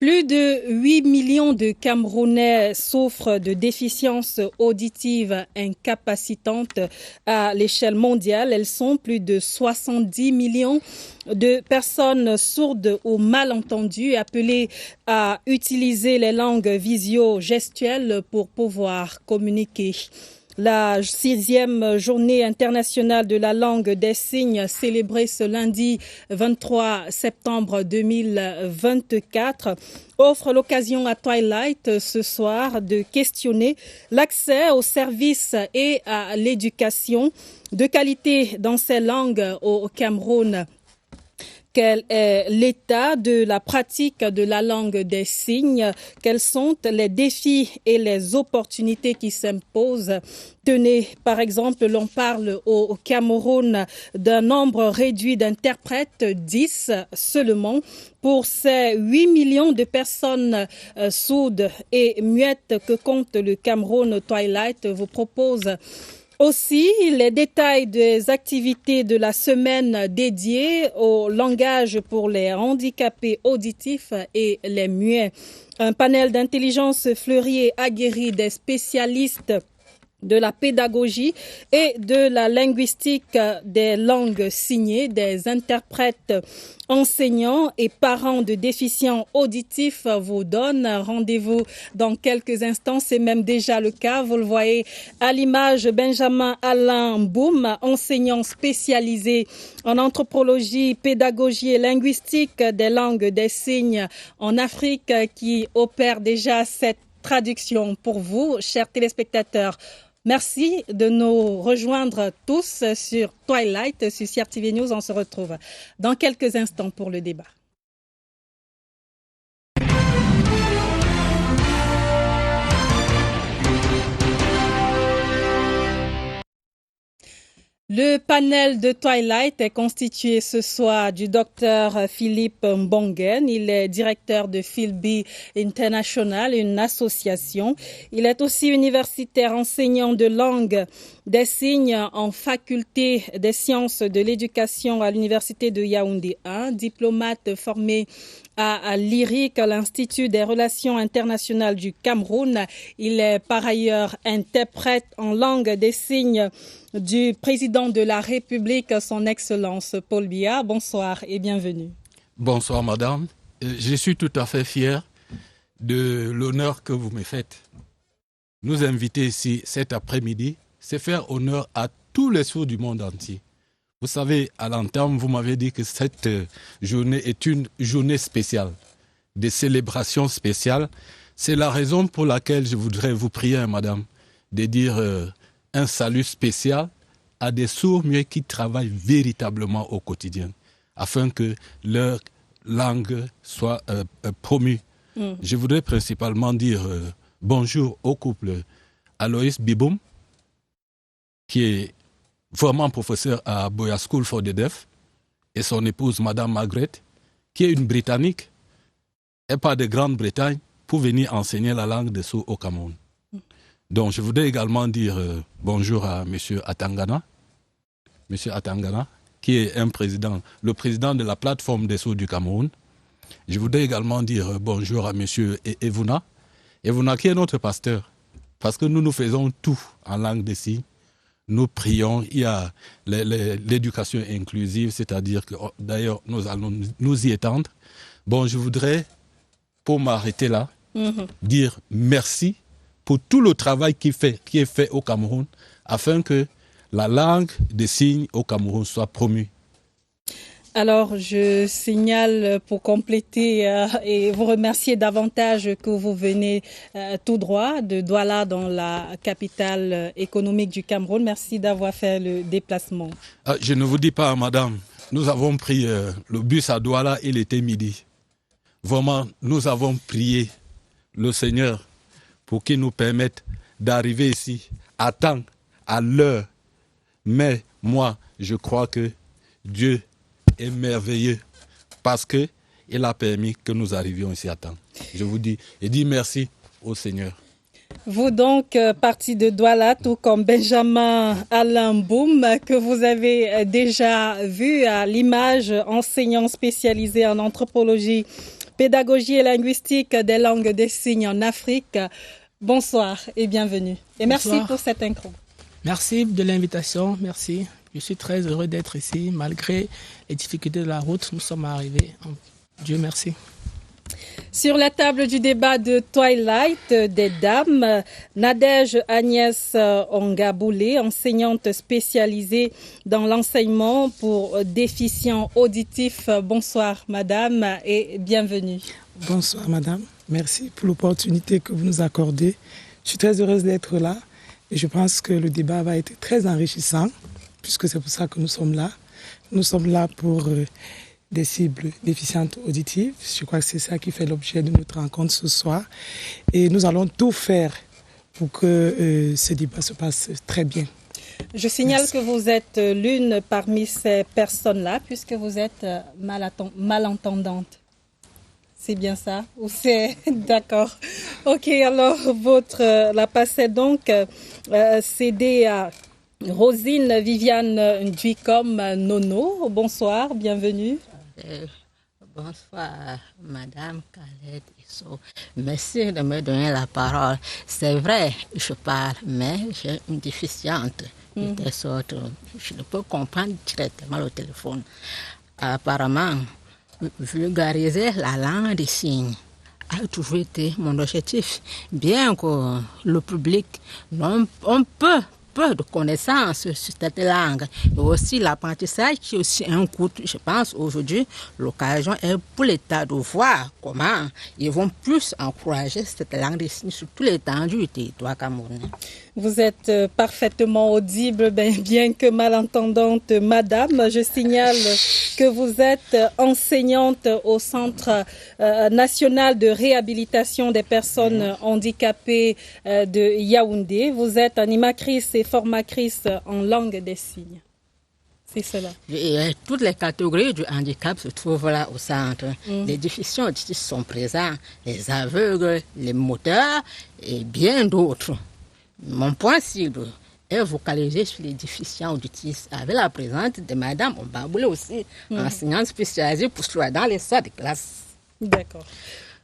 Plus de 8 millions de Camerounais souffrent de déficiences auditives incapacitantes à l'échelle mondiale. Elles sont plus de 70 millions de personnes sourdes ou malentendues appelées à utiliser les langues visio-gestuelles pour pouvoir communiquer. La 6e journée internationale de la langue des signes célébrée ce lundi 23 septembre 2024 offre l'occasion à Twilight ce soir de questionner l'accès aux services et à l'éducation de qualité dans ces langues au Cameroun. Quel est l'état de la pratique de la langue des signes? Quels sont les défis et les opportunités qui s'imposent? Tenez, par exemple, l'on parle au Cameroun d'un nombre réduit d'interprètes, 10 seulement. Pour ces 8 millions de personnes sourdes et muettes que compte le Cameroun, Twilight vous propose aussi les détails des activités de la semaine dédiée au langage pour les handicapés auditifs et les muets. Un panel d'intelligence fleurie et aguerri des spécialistes de la pédagogie et de la linguistique des langues signées, des interprètes, enseignants et parents de déficients auditifs vous donnent rendez-vous dans quelques instants. C'est même déjà le cas. Vous le voyez à l'image, Benjamin Alain Boum, enseignant spécialisé en anthropologie, pédagogie et linguistique des langues des signes en Afrique, qui opère déjà cette traduction pour vous, chers téléspectateurs. Merci de nous rejoindre tous sur Twilight, sur CRTV News. On se retrouve dans quelques instants pour le débat. Le panel de Twilight est constitué ce soir du docteur Philippe Mbongen. Il est directeur de Philby International, une association. Il est aussi universitaire, enseignant de langue des signes en faculté des sciences de l'éducation à l'université de Yaoundé 1, diplomate formé à l'IRIC, l'Institut des relations internationales du Cameroun. Il est par ailleurs interprète en langue des signes du président de la République, son Excellence Paul Biya. Bonsoir et bienvenue. Bonsoir madame. Je suis tout à fait fier de l'honneur que vous me faites. Nous inviter ici cet après-midi, c'est faire honneur à tous les sourds du monde entier. Vous savez, à l'entame, vous m'avez dit que cette journée est une journée spéciale, des célébrations spéciales. C'est la raison pour laquelle je voudrais vous prier, madame, de dire un salut spécial à des sourds-muets qui travaillent véritablement au quotidien, afin que leur langue soit promue. Je voudrais principalement dire bonjour au couple Aloïs Biboum, qui est vraiment professeur à Boya School for the Deaf, et son épouse, Madame Margaret, qui est une Britannique, et pas de Grande-Bretagne, pour venir enseigner la langue des sourds au Cameroun. Donc, je voudrais également dire bonjour à M. Atangana, qui est le président de la plateforme des sourds du Cameroun. Je voudrais également dire bonjour à M. Evuna, qui est notre pasteur, parce que nous faisons tout en langue des signes. Nous prions, il y a l'éducation inclusive, c'est-à-dire que d'ailleurs nous allons nous y étendre. Bon, je voudrais, pour m'arrêter là, dire merci pour tout le travail qui est fait au Cameroun, afin que la langue des signes au Cameroun soit promue. Alors, je signale pour compléter et vous remercier davantage que vous venez tout droit de Douala, dans la capitale économique du Cameroun. Merci d'avoir fait le déplacement. Je ne vous dis pas, madame, nous avons pris le bus à Douala, il était midi. Vraiment, nous avons prié le Seigneur pour qu'il nous permette d'arriver ici à temps, à l'heure. Mais moi, je crois que Dieu est merveilleux parce qu'il a permis que nous arrivions ici à temps. Je vous dis et dis merci au Seigneur. Vous donc, parti de Douala, tout comme Benjamin Alain Boum, que vous avez déjà vu à l'image, enseignant spécialisé en anthropologie, pédagogie et linguistique des langues des signes en Afrique. Bonsoir et bienvenue. Et merci pour cette intro. Merci de l'invitation, merci. Je suis très heureux d'être ici. Malgré les difficultés de la route, nous sommes arrivés. Dieu merci. Sur la table du débat de Twilight des dames, Nadège Agnès Ongaboulé, enseignante spécialisée dans l'enseignement pour déficients auditifs. Bonsoir madame et bienvenue. Bonsoir madame, merci pour l'opportunité que vous nous accordez. Je suis très heureuse d'être là et je pense que le débat va être très enrichissant puisque c'est pour ça que nous sommes là. Nous sommes là pour des cibles déficientes auditives. Je crois que c'est ça qui fait l'objet de notre rencontre ce soir. Et nous allons tout faire pour que ce débat se passe très bien. Je signale que vous êtes l'une parmi ces personnes-là, puisque vous êtes malentendante. C'est bien ça? Ou c'est... D'accord. Ok, alors la passe est donc cédée à Rosine Viviane Ndjikom Nono. Bonsoir, bienvenue. Bonsoir, Madame Khaled Isso. Merci de me donner la parole. C'est vrai, je parle, mais j'ai une déficiente. De sorte, je ne peux comprendre directement le téléphone. Apparemment, vulgariser la langue des signes a toujours été mon objectif. Bien que le public n'ait peu de connaissances sur cette langue. Et aussi l'apprentissage qui est aussi un coût. Je pense aujourd'hui, l'occasion est pour l'État de voir comment ils vont plus encourager cette langue des signes sur tout l'étendue du territoire camerounais. Vous êtes parfaitement audible, bien que malentendante, madame. Je signale que vous êtes enseignante au Centre national de réhabilitation des personnes handicapées de Yaoundé. Vous êtes animatrice et formatrice en langue des signes. C'est cela. Et toutes les catégories du handicap se trouvent là au centre. Les déficients auditifs sont présents, les aveugles, les moteurs et bien d'autres. Mon point cible est vocalisé sur les déficients auditifs avec la présence de Madame Ongaboulé aussi, enseignante spécialisée pour cela dans les salles de classe. D'accord.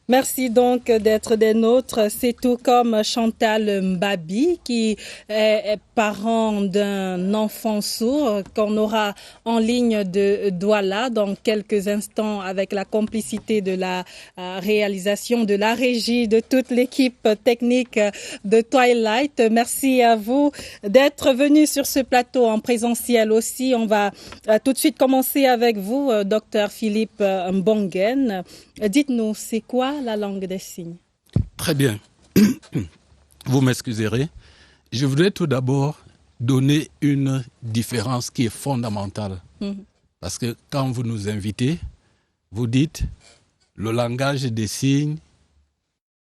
Merci donc d'être des nôtres. C'est tout comme Chantal Mbabi, qui est parent d'un enfant sourd qu'on aura en ligne de Douala dans quelques instants avec la complicité de la réalisation, de la régie, de toute l'équipe technique de Twilight. Merci à vous d'être venus sur ce plateau en présentiel aussi. On va tout de suite commencer avec vous, Dr Philippe Mbongen. Dites-nous, c'est quoi la langue des signes? Très bien. Vous m'excuserez. Je voudrais tout d'abord donner une différence qui est fondamentale. Parce que quand vous nous invitez, vous dites le langage des signes,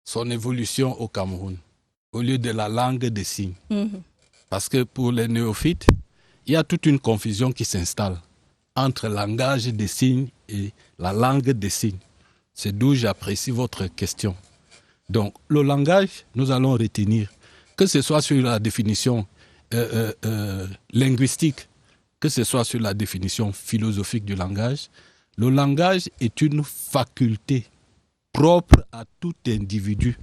son évolution au Cameroun, au lieu de la langue des signes. Parce que pour les néophytes, il y a toute une confusion qui s'installe entre le langage des signes et la langue des signes. C'est d'où j'apprécie votre question. Donc, le langage, nous allons retenir, que ce soit sur la définition linguistique, que ce soit sur la définition philosophique du langage, le langage est une faculté propre à tout individu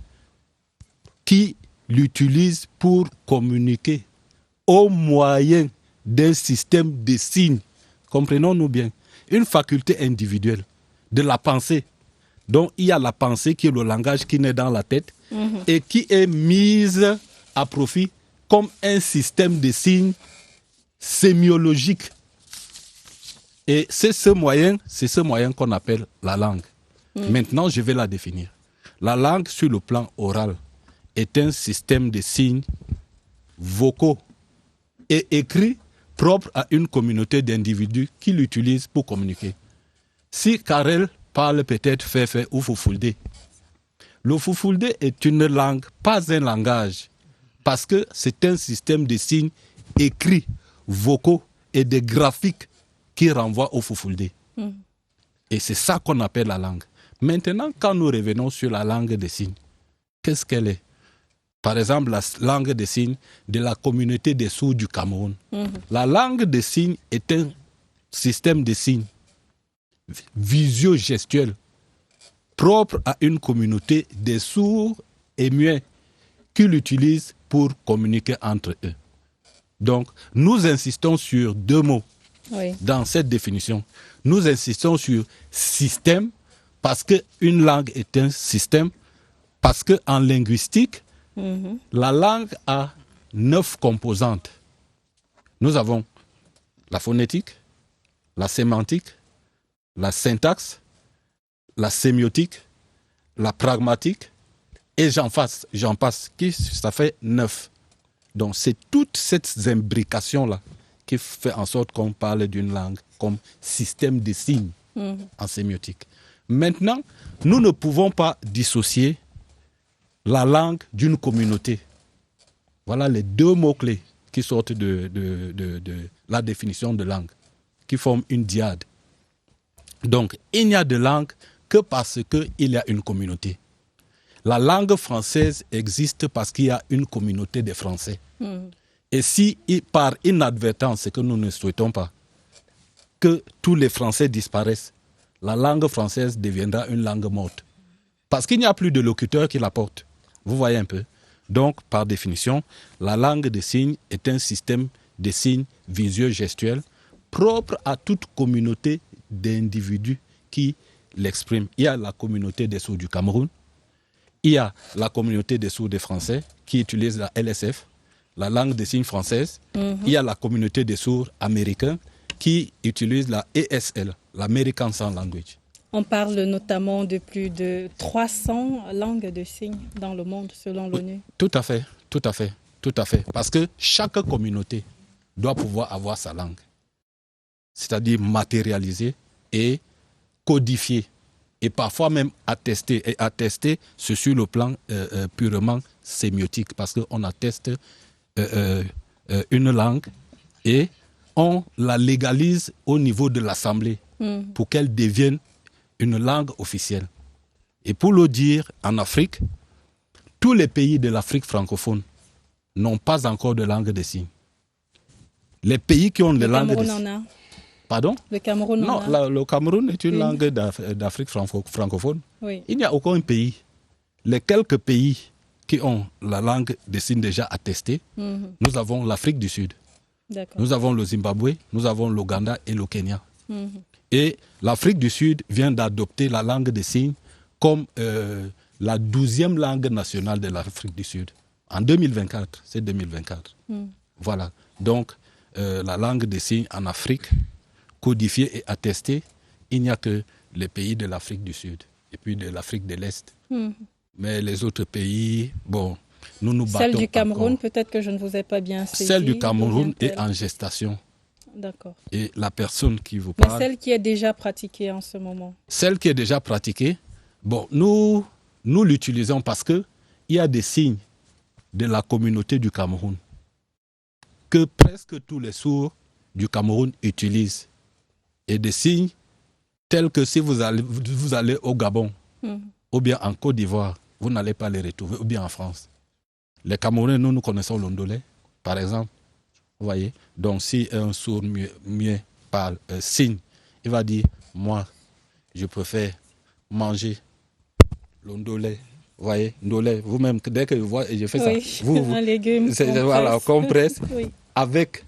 qui l'utilise pour communiquer au moyen d'un système de signes. Comprenons-nous bien. Une faculté individuelle de la pensée. Donc, il y a la pensée qui est le langage qui naît dans la tête et qui est mise à profit comme un système de signes sémiologiques. Et c'est ce moyen qu'on appelle la langue. Maintenant, je vais la définir. La langue, sur le plan oral, est un système de signes vocaux et écrits propres à une communauté d'individus qui l'utilisent pour communiquer. Si Karel parle peut-être Féfé ou Fufulde. Le Fufulde est une langue, pas un langage, parce que c'est un système de signes écrits, vocaux et de graphiques qui renvoient au Fufulde. Et c'est ça qu'on appelle la langue. Maintenant, quand nous revenons sur la langue des signes, qu'est-ce qu'elle est? Par exemple, la langue des signes de la communauté des sourds du Cameroun. La langue des signes est un système de signes visio-gestuel propre à une communauté des sourds et muets qui l'utilisent pour communiquer entre eux. Donc, nous insistons sur 2 mots dans cette définition. Nous insistons sur système, parce qu'une langue est un système, parce qu'en linguistique, la langue a 9 composantes. Nous avons la phonétique, la sémantique, la syntaxe, la sémiotique, la pragmatique, et j'en passe, ça fait 9. Donc c'est toute cette imbrication-là qui fait en sorte qu'on parle d'une langue comme système de signes en sémiotique. Maintenant, nous ne pouvons pas dissocier la langue d'une communauté. Voilà les 2 mots-clés qui sortent de la définition de langue, qui forment une dyade. Donc, il n'y a de langue que parce qu'il y a une communauté. La langue française existe parce qu'il y a une communauté de Français. Et si, par inadvertance, ce que nous ne souhaitons pas, que tous les Français disparaissent, la langue française deviendra une langue morte. Parce qu'il n'y a plus de locuteurs qui la portent. Vous voyez un peu. Donc, par définition, la langue des signes est un système de signes visuels gestuels propre à toute communauté d'individus qui l'expriment. Il y a la communauté des sourds du Cameroun, il y a la communauté des sourds des Français qui utilisent la LSF, la langue des signes française. Il y a la communauté des sourds américains qui utilisent la ASL, l'American Sign Language. On parle notamment de plus de 300 langues de signes dans le monde, selon l'ONU. Tout à fait. Parce que chaque communauté doit pouvoir avoir sa langue. C'est-à-dire matérialiser et codifier. Et parfois même attester. Et attester, c'est sur le plan purement sémiotique. Parce qu'on atteste une langue et on la légalise au niveau de l'Assemblée pour qu'elle devienne une langue officielle. Et pour le dire, en Afrique, tous les pays de l'Afrique francophone n'ont pas encore de langue des signes. Les pays qui ont des langues des signes... Pardon? Le Cameroun non, le Cameroun est une langue d'Afrique francophone. Oui. Il n'y a aucun pays. Les quelques pays qui ont la langue des signes déjà attestée, nous avons l'Afrique du Sud. Nous avons le Zimbabwe, nous avons l'Ouganda et le Kenya. Et l'Afrique du Sud vient d'adopter la langue des signes comme la 12e langue nationale de l'Afrique du Sud. En 2024, c'est 2024. Voilà. Donc, la langue des signes en Afrique, codifiée et attestée, il n'y a que les pays de l'Afrique du Sud et puis de l'Afrique de l'Est. Mais les autres pays, bon, nous nous battons. Celle du Cameroun, peut-être que je ne vous ai pas bien saisi. Celle du Cameroun est en gestation. D'accord. Et la personne qui vous parle... Mais celle qui est déjà pratiquée en ce moment? Celle qui est déjà pratiquée, bon, nous l'utilisons parce qu'il y a des signes de la communauté du Cameroun que presque tous les sourds du Cameroun utilisent. Et des signes tels que si vous allez au Gabon ou bien en Côte d'Ivoire, vous n'allez pas les retrouver, ou bien en France. Les Camerounais, nous connaissons l'ondolé, par exemple. Vous voyez? Donc, si un sourd muet parle signe, il va dire, moi, je préfère manger l'ondolé. Vous voyez? Ndolé, vous-même, dès que je fais ça, vous un légume qu'on presse avec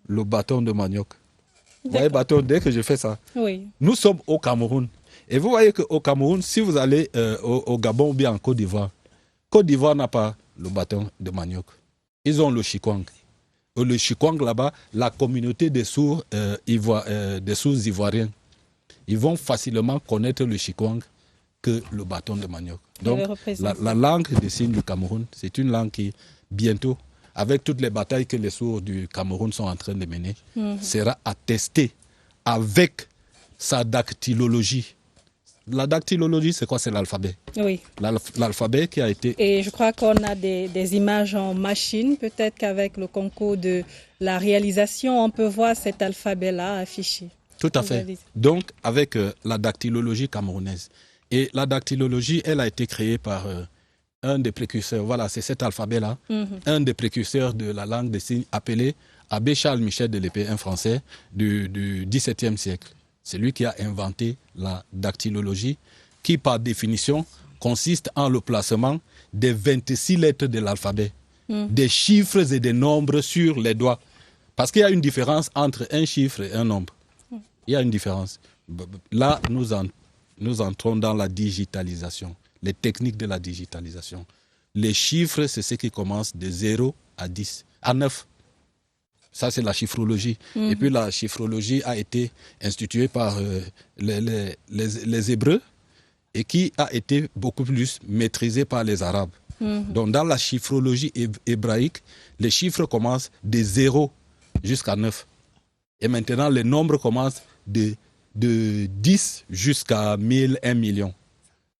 le bâton de manioc. Vous voyez, bâton, dès que je fais ça, nous sommes au Cameroun. Et vous voyez qu'au Cameroun, si vous allez au Gabon ou bien en Côte d'Ivoire n'a pas le bâton de manioc. Ils ont le chikwang. Le chikwang, là-bas, la communauté des sourds ivoiriens, ils vont facilement connaître le chikwang que le bâton de manioc. Donc, la langue des signes du Cameroun, c'est une langue qui, bientôt, avec toutes les batailles que les sourds du Cameroun sont en train de mener, sera attestée avec sa dactylologie. La dactylologie, c'est quoi? C'est l'alphabet. Oui. L'alphabet qui a été... Et je crois qu'on a des images en machine. Peut-être qu'avec le concours de la réalisation, on peut voir cet alphabet-là affiché. Tout à fait. Donc, avec la dactylologie camerounaise. Et la dactylologie, elle a été créée par un des précurseurs. Voilà, c'est cet alphabet-là. Un des précurseurs de la langue des signes appelé Abbé Charles Michel de l'Épée, un Français du XVIIe siècle. C'est lui qui a inventé la dactylologie qui par définition consiste en le placement des 26 lettres de l'alphabet, des chiffres et des nombres sur les doigts. Parce qu'il y a une différence entre un chiffre et un nombre. Il y a une différence. Là, nous entrons dans la digitalisation, les techniques de la digitalisation. Les chiffres, c'est ce qui commence de 0 à 10, à 9. Ça, c'est la chiffrologie. Et puis, la chiffrologie a été instituée par les Hébreux et qui a été beaucoup plus maîtrisée par les Arabes. Donc, dans la chiffrologie hébraïque, les chiffres commencent de 0 jusqu'à 9. Et maintenant, les nombres commencent de 10 jusqu'à 1000, 1 million.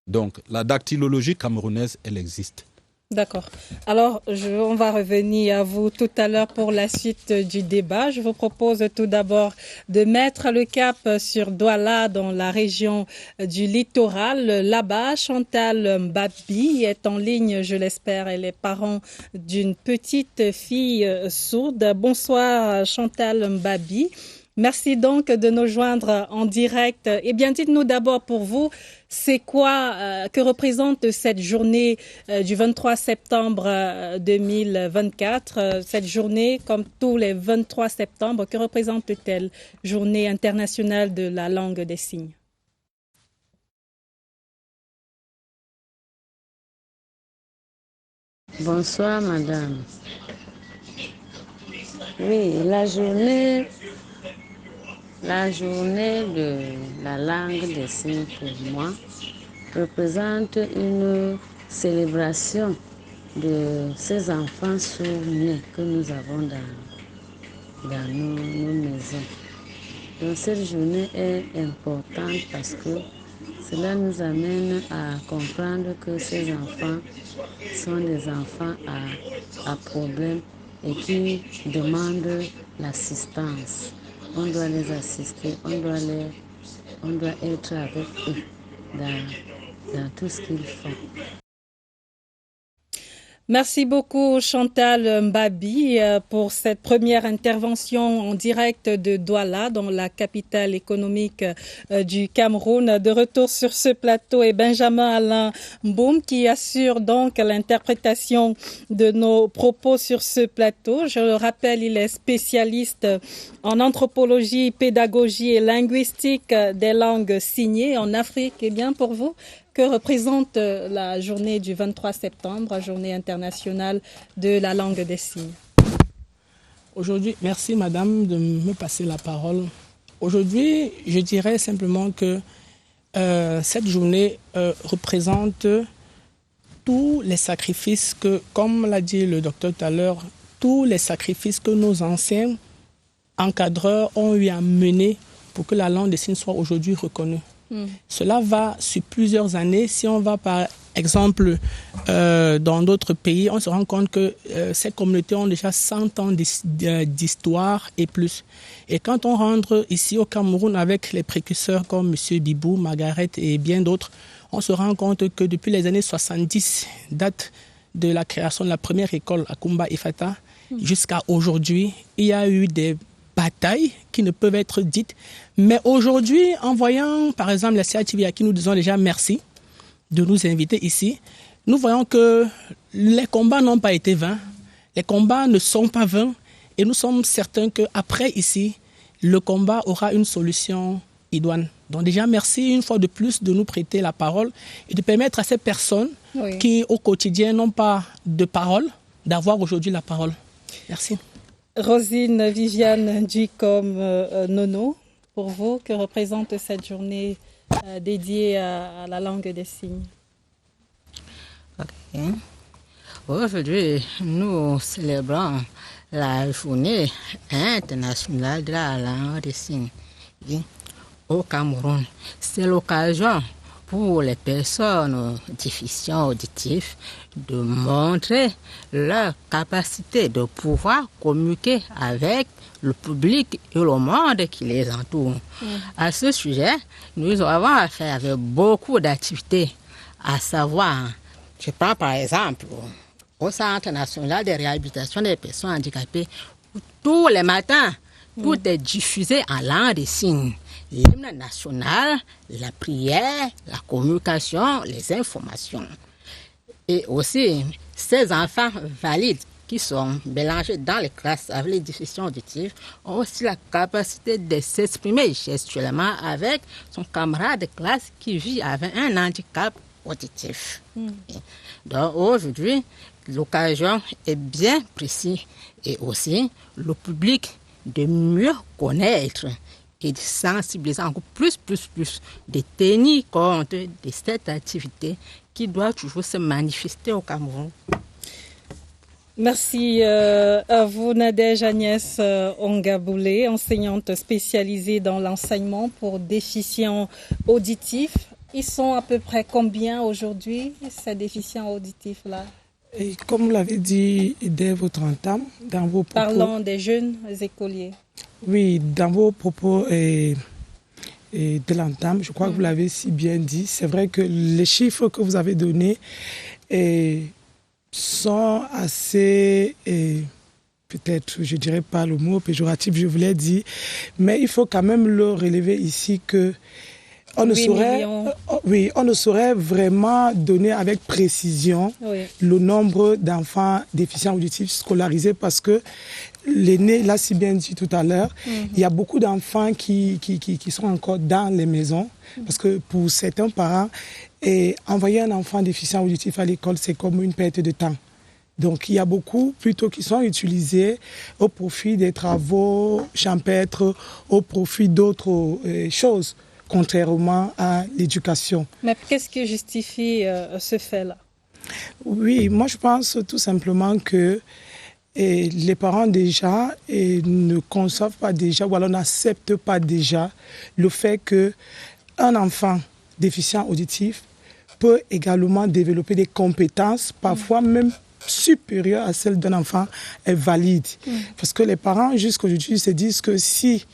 Donc, la dactylologie camerounaise, elle existe. D'accord. Alors, on va revenir à vous tout à l'heure pour la suite du débat. Je vous propose tout d'abord de mettre le cap sur Douala, dans la région du littoral. Là-bas, Chantal Mbabi est en ligne, je l'espère. Elle est parent d'une petite fille sourde. Bonsoir, Chantal Mbabi. Merci donc de nous joindre en direct. Eh bien, dites-nous d'abord pour vous, c'est quoi, que représente cette journée du 23 septembre 2024 Cette journée, comme tous les 23 septembre, que représente-t-elle? Journée internationale de la langue des signes. Bonsoir, madame. Oui, la journée de la langue des signes pour moi représente une célébration de ces enfants sourds-muets que nous avons dans nos maisons. Donc cette journée est importante parce que cela nous amène à comprendre que ces enfants sont des enfants à problème et qui demandent l'assistance. On doit les assister, on doit être avec eux dans tout ce qu'ils font. Merci beaucoup Chantal Mbabi pour cette première intervention en direct de Douala, dans la capitale économique du Cameroun. De retour sur ce plateau est Benjamin Alain Mboum qui assure donc l'interprétation de nos propos sur ce plateau. Je le rappelle, il est spécialiste en anthropologie, pédagogie et linguistique des langues signées en Afrique. Eh bien, pour vous, que représente la journée du 23 septembre, journée internationale de la langue des signes? Aujourd'hui, merci madame de me passer la parole. Aujourd'hui, je dirais simplement que cette journée représente tous les sacrifices que, comme l'a dit le docteur tout à l'heure, tous les sacrifices que nos anciens encadreurs ont eu à mener pour que la langue des signes soit aujourd'hui reconnue. Cela va sur plusieurs années. Si on va par exemple dans d'autres pays, on se rend compte que ces communautés ont déjà 100 ans d'histoire et plus. Et quand on rentre ici au Cameroun avec les précurseurs comme M. Bibou, Margaret et bien d'autres, on se rend compte que depuis les années 70, date de la création de la première école à Kumba Ifata, jusqu'à aujourd'hui, il y a eu des batailles qui ne peuvent être dites. Mais aujourd'hui, en voyant par exemple la CATV à qui nous disons déjà merci de nous inviter ici, nous voyons que les combats n'ont pas été vains, les combats ne sont pas vains et nous sommes certains qu'après ici, le combat aura une solution idoine. Donc déjà merci une fois de plus de nous prêter la parole et de permettre à ces personnes qui au quotidien n'ont pas de parole, d'avoir aujourd'hui la parole. Merci. Rosine Viviane Ducom Nono, pour vous, que représente cette journée dédiée à la langue des signes? Okay. Aujourd'hui, nous célébrons la journée internationale de la langue des signes au Cameroun. C'est l'occasion pour les personnes déficientes auditives de montrer leur capacité de pouvoir communiquer avec le public et le monde qui les entoure. À ce sujet, nous avons affaire avec beaucoup d'activités, à savoir, je prends par exemple au Centre national de réhabilitation des personnes handicapées, où tous les matins, Tout est diffusé en langue des signes. L'hymne national, la prière, la communication, les informations. Et aussi, ces enfants valides qui sont mélangés dans les classes avec les déficiences auditives ont aussi la capacité de s'exprimer gestuellement avec son camarade de classe qui vit avec un handicap auditif. Donc aujourd'hui, l'occasion est bien précise et aussi le public de mieux connaître et de sensibiliser encore plus, de tenir compte de cette activité qui doit toujours se manifester au Cameroun. Merci à vous, Nadège Agnès Ongaboulé, enseignante spécialisée dans l'enseignement pour déficients auditifs. Ils sont à peu près combien aujourd'hui, ces déficients auditifs-là? Et comme vous l'avez dit dès votre entame, dans vos propos... Parlons des jeunes écoliers. Oui, dans vos propos et de l'entame, je crois que vous l'avez si bien dit. C'est vrai que les chiffres que vous avez donnés sont assez, peut-être, je ne dirais pas le mot péjoratif, je voulais dire, mais il faut quand même le relever ici que on ne saurait vraiment donner avec précision le nombre d'enfants déficients auditifs scolarisés parce que l'aîné l'a si bien dit tout à l'heure, il y a beaucoup d'enfants qui sont encore dans les maisons parce que pour certains parents, envoyer un enfant déficient auditif à l'école, c'est comme une perte de temps. Donc il y a beaucoup plutôt qui sont utilisés au profit des travaux champêtres, au profit d'autres choses, contrairement à l'éducation. Mais qu'est-ce qui justifie ce fait-là? Oui, moi je pense tout simplement que les parents déjà ne conçoivent pas déjà ou alors n'acceptent pas déjà le fait qu'un enfant déficient auditif peut également développer des compétences, parfois même supérieures à celles d'un enfant valide. Parce que les parents jusqu'aujourd'hui se disent que si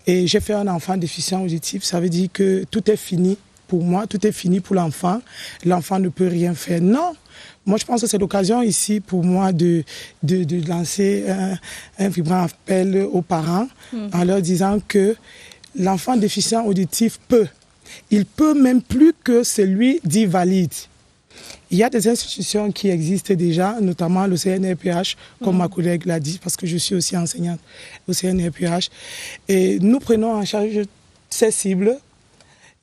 j'ai fait un enfant déficient auditif, ça veut dire que tout est fini pour moi, tout est fini pour l'enfant, l'enfant ne peut rien faire. Non, moi je pense que c'est l'occasion ici pour moi de lancer un vibrant appel aux parents en leur disant que l'enfant déficient auditif il peut même plus que celui dit valide. Il y a des institutions qui existent déjà, notamment le CNRPH, comme ma collègue l'a dit, parce que je suis aussi enseignante au CNRPH. Et nous prenons en charge ces cibles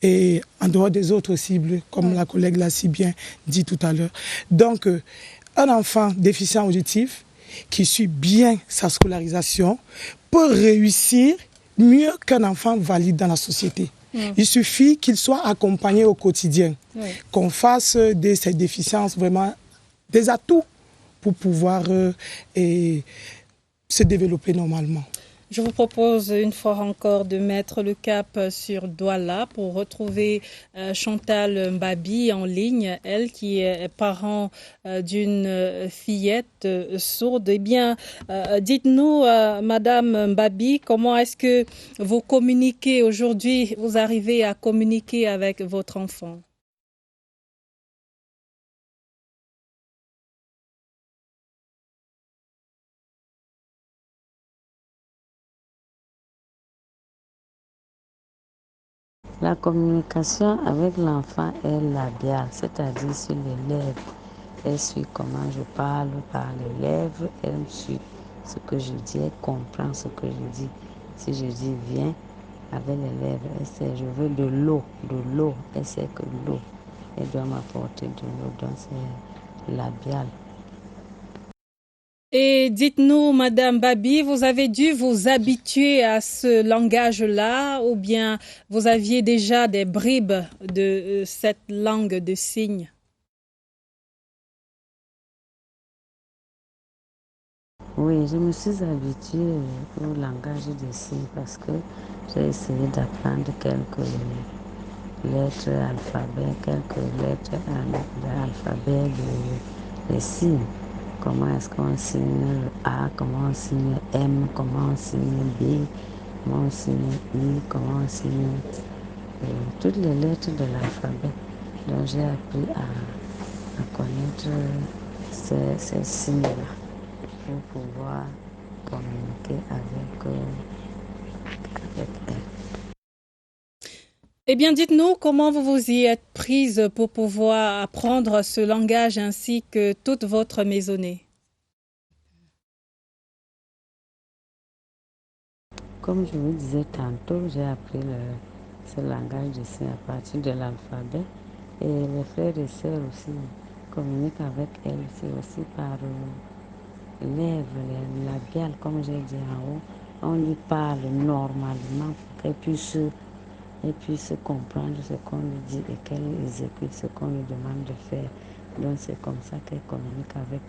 et en dehors des autres cibles, comme la collègue l'a si bien dit tout à l'heure. Donc, un enfant déficient auditif qui suit bien sa scolarisation peut réussir mieux qu'un enfant valide dans la société. Il suffit qu'il soit accompagné au quotidien, qu'on fasse de ces déficiences vraiment des atouts pour pouvoir se développer normalement. Je vous propose une fois encore de mettre le cap sur Douala pour retrouver Chantal Mbabi en ligne, elle qui est parent d'une fillette sourde. Eh bien, dites-nous, Madame Mbabi, comment est-ce que vous communiquez aujourd'hui, vous arrivez à communiquer avec votre enfant? La communication avec l'enfant est labiale, c'est-à-dire sur les lèvres. Elle suit comment je parle par les lèvres, elle me suit ce que je dis, elle comprend ce que je dis. Si je dis viens, avec les lèvres, elle sait je veux de l'eau, elle sait que l'eau, elle doit m'apporter de l'eau, donc c'est labial. Et dites-nous, Madame Babi, vous avez dû vous habituer à ce langage-là ou bien vous aviez déjà des bribes de cette langue de signes? Oui, je me suis habituée au langage des signes parce que j'ai essayé d'apprendre quelques lettres alphabet, quelques lettres de l'alphabet des signes. Comment est-ce qu'on signe le A, comment on signe M, comment on signe B, comment on signe I, comment on signe toutes les lettres de l'alphabet. Donc j'ai appris à connaître ces signes-là pour pouvoir communiquer avec avec elle. Eh bien, dites-nous comment vous vous y êtes prise pour pouvoir apprendre ce langage ainsi que toute votre maisonnée. Comme je vous disais tantôt, j'ai appris ce langage de signes à partir de l'alphabet et les frères et sœurs aussi communiquent avec elle. C'est aussi par lèvres, les labiales, comme j'ai dit en haut. On lui parle normalement pour qu'elle puisse comprendre ce qu'on lui dit et qu'elle exécute ce qu'on lui demande de faire. Donc c'est comme ça qu'elle communique avec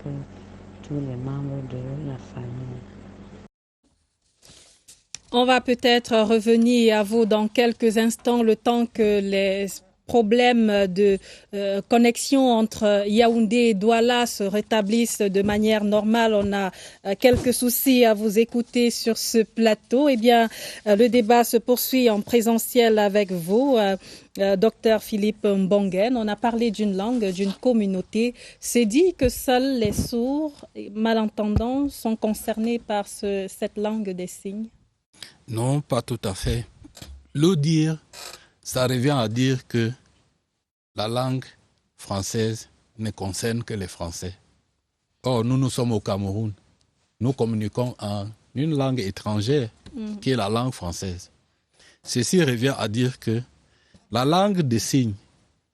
tous les membres de la famille. On va peut-être revenir à vous dans quelques instants, le temps que les problèmes de connexion entre Yaoundé et Douala se rétablissent de manière normale. On a quelques soucis à vous écouter sur ce plateau. Eh bien, le débat se poursuit en présentiel avec vous. Docteur Philippe Mbongen, on a parlé d'une langue, d'une communauté. C'est dit que seuls les sourds et malentendants sont concernés par cette langue des signes? Non, pas tout à fait. Le dire, ça revient à dire que la langue française ne concerne que les Français. Or, nous sommes au Cameroun. Nous communiquons en une langue étrangère qui est la langue française. Ceci revient à dire que la langue des signes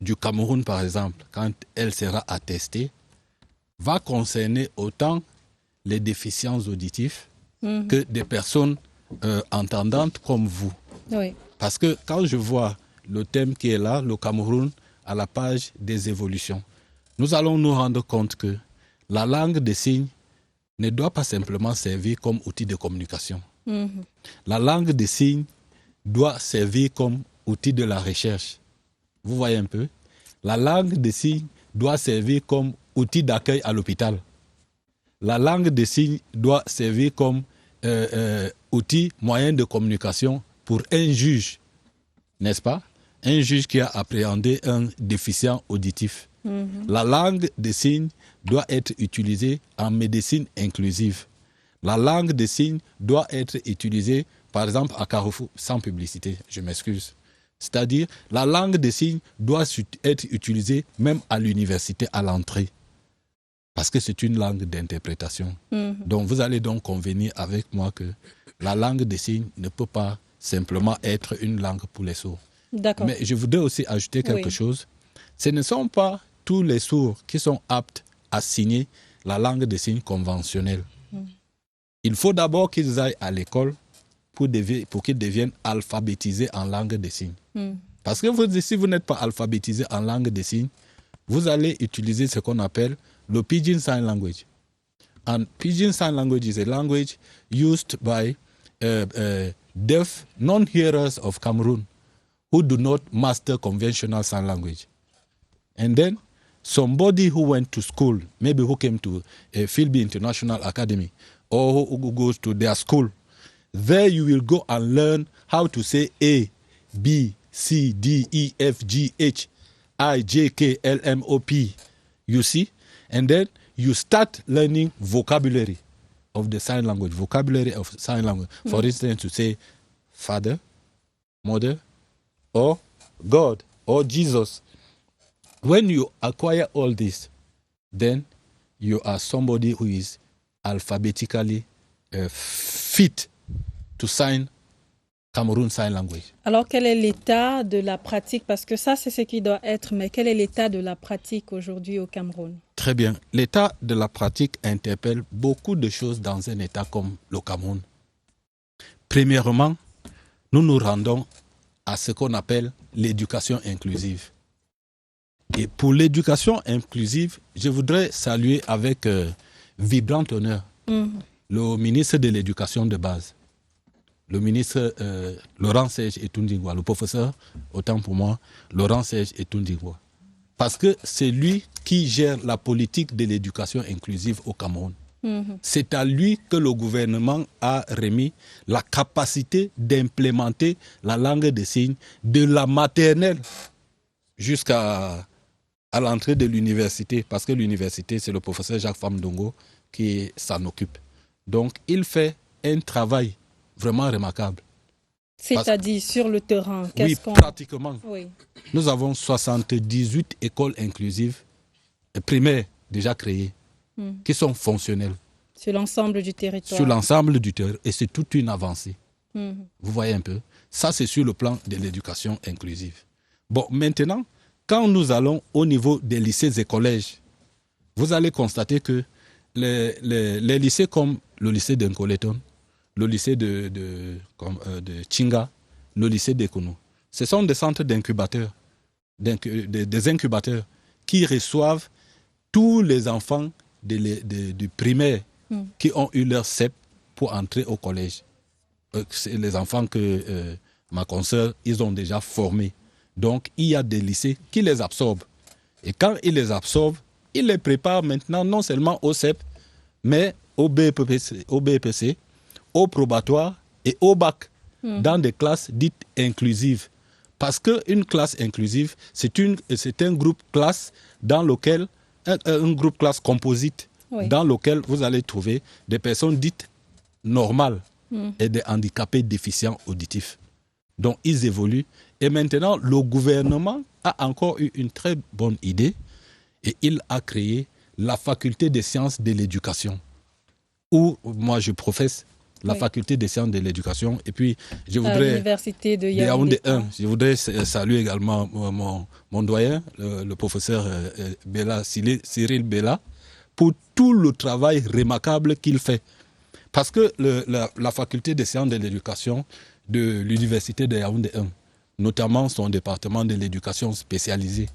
du Cameroun, par exemple, quand elle sera attestée, va concerner autant les déficients auditifs que des personnes entendantes comme vous. Oui. Parce que quand je vois le thème qui est là, le Cameroun, à la page des évolutions, nous allons nous rendre compte que la langue des signes ne doit pas simplement servir comme outil de communication. La langue des signes doit servir comme outil de la recherche. Vous voyez un peu? La langue des signes doit servir comme outil d'accueil à l'hôpital. La langue des signes doit servir comme outil, moyen de communication pour un juge, n'est-ce pas? Un juge qui a appréhendé un déficient auditif. La langue des signes doit être utilisée en médecine inclusive. La langue des signes doit être utilisée, par exemple, à Carrefour, sans publicité, je m'excuse. C'est-à-dire, la langue des signes doit être utilisée même à l'université, à l'entrée. Parce que c'est une langue d'interprétation. Donc, vous allez donc convenir avec moi que la langue des signes ne peut pas simplement être une langue pour les sourds. D'accord. Mais je voudrais aussi ajouter quelque chose. Ce ne sont pas tous les sourds qui sont aptes à signer la langue des signes conventionnelle. Il faut d'abord qu'ils aillent à l'école pour qu'ils deviennent alphabétisés en langue des signes. Parce que si vous n'êtes pas alphabétisé en langue des signes, vous allez utiliser ce qu'on appelle le Pidgin Sign Language. And Pidgin Sign Language is a language used by deaf non-hearers of Cameroon who do not master conventional sign language. And then somebody who went to school, maybe who came to Philby International Academy, or who goes to their school, there you will go and learn how to say A, B, C, D, E, F, G, H, I, J, K, L, M, O, P. You see? And then you start learning vocabulary of the sign language, For instance, to say father, mother, or God, or Jesus. When you acquire all this, then you are somebody who is alphabetically fit to sign Cameroon Sign Language. Alors, quel est l'état de la pratique? Parce que ça, c'est ce qui doit être, mais quel est l'état de la pratique aujourd'hui au Cameroun? Très bien. L'état de la pratique interpelle beaucoup de choses dans un état comme le Cameroun. Premièrement, nous nous rendons à ce qu'on appelle l'éducation inclusive. Et pour l'éducation inclusive, je voudrais saluer avec vibrant honneur le ministre de l'Éducation de base, le ministre Laurent Serge Etundingwa, le professeur, autant pour moi, Laurent Serge Etundingwa. Parce que c'est lui qui gère la politique de l'éducation inclusive au Cameroun. C'est à lui que le gouvernement a remis la capacité d'implémenter la langue des signes de la maternelle jusqu'à l'entrée de l'université, parce que l'université, c'est le professeur Jacques Famdongo qui s'en occupe. Donc, il fait un travail vraiment remarquable. C'est-à-dire sur le terrain, oui, pratiquement. Oui. Nous avons 78 écoles inclusives primaires déjà créées, qui sont fonctionnelles. Sur l'ensemble du territoire. Sur l'ensemble du territoire. Et c'est toute une avancée. Mmh. Vous voyez un peu. Ça, c'est sur le plan de l'éducation inclusive. Bon, maintenant, quand nous allons au niveau des lycées et collèges, vous allez constater que les lycées comme le lycée d'Nkoleton, le lycée de Chinga, le lycée d'Ekono, ce sont des centres d'incubateurs, des incubateurs qui reçoivent tous les enfants du primaire qui ont eu leur CEP pour entrer au collège. C'est les enfants que ma consoeur, ils ont déjà formés. Donc, il y a des lycées qui les absorbent. Et quand ils les absorbent, ils les préparent maintenant non seulement au CEP, mais au BEPC, au probatoire et au bac, dans des classes dites inclusives. Parce qu'une classe inclusive, c'est un groupe classe dans lequel, un groupe classe composite, dans lequel vous allez trouver des personnes dites normales et des handicapés déficients auditifs. Donc, ils évoluent. Et maintenant, le gouvernement a encore eu une très bonne idée et il a créé la faculté des sciences de l'éducation, où moi je professe la faculté des sciences de l'éducation. Et puis, je voudrais... À l'université de Yaoundé 1. Je voudrais saluer également mon doyen, le professeur Cyril Bella, pour tout le travail remarquable qu'il fait. Parce que la faculté des sciences de l'éducation de l'université de Yaoundé 1, notamment son département de l'éducation spécialisée,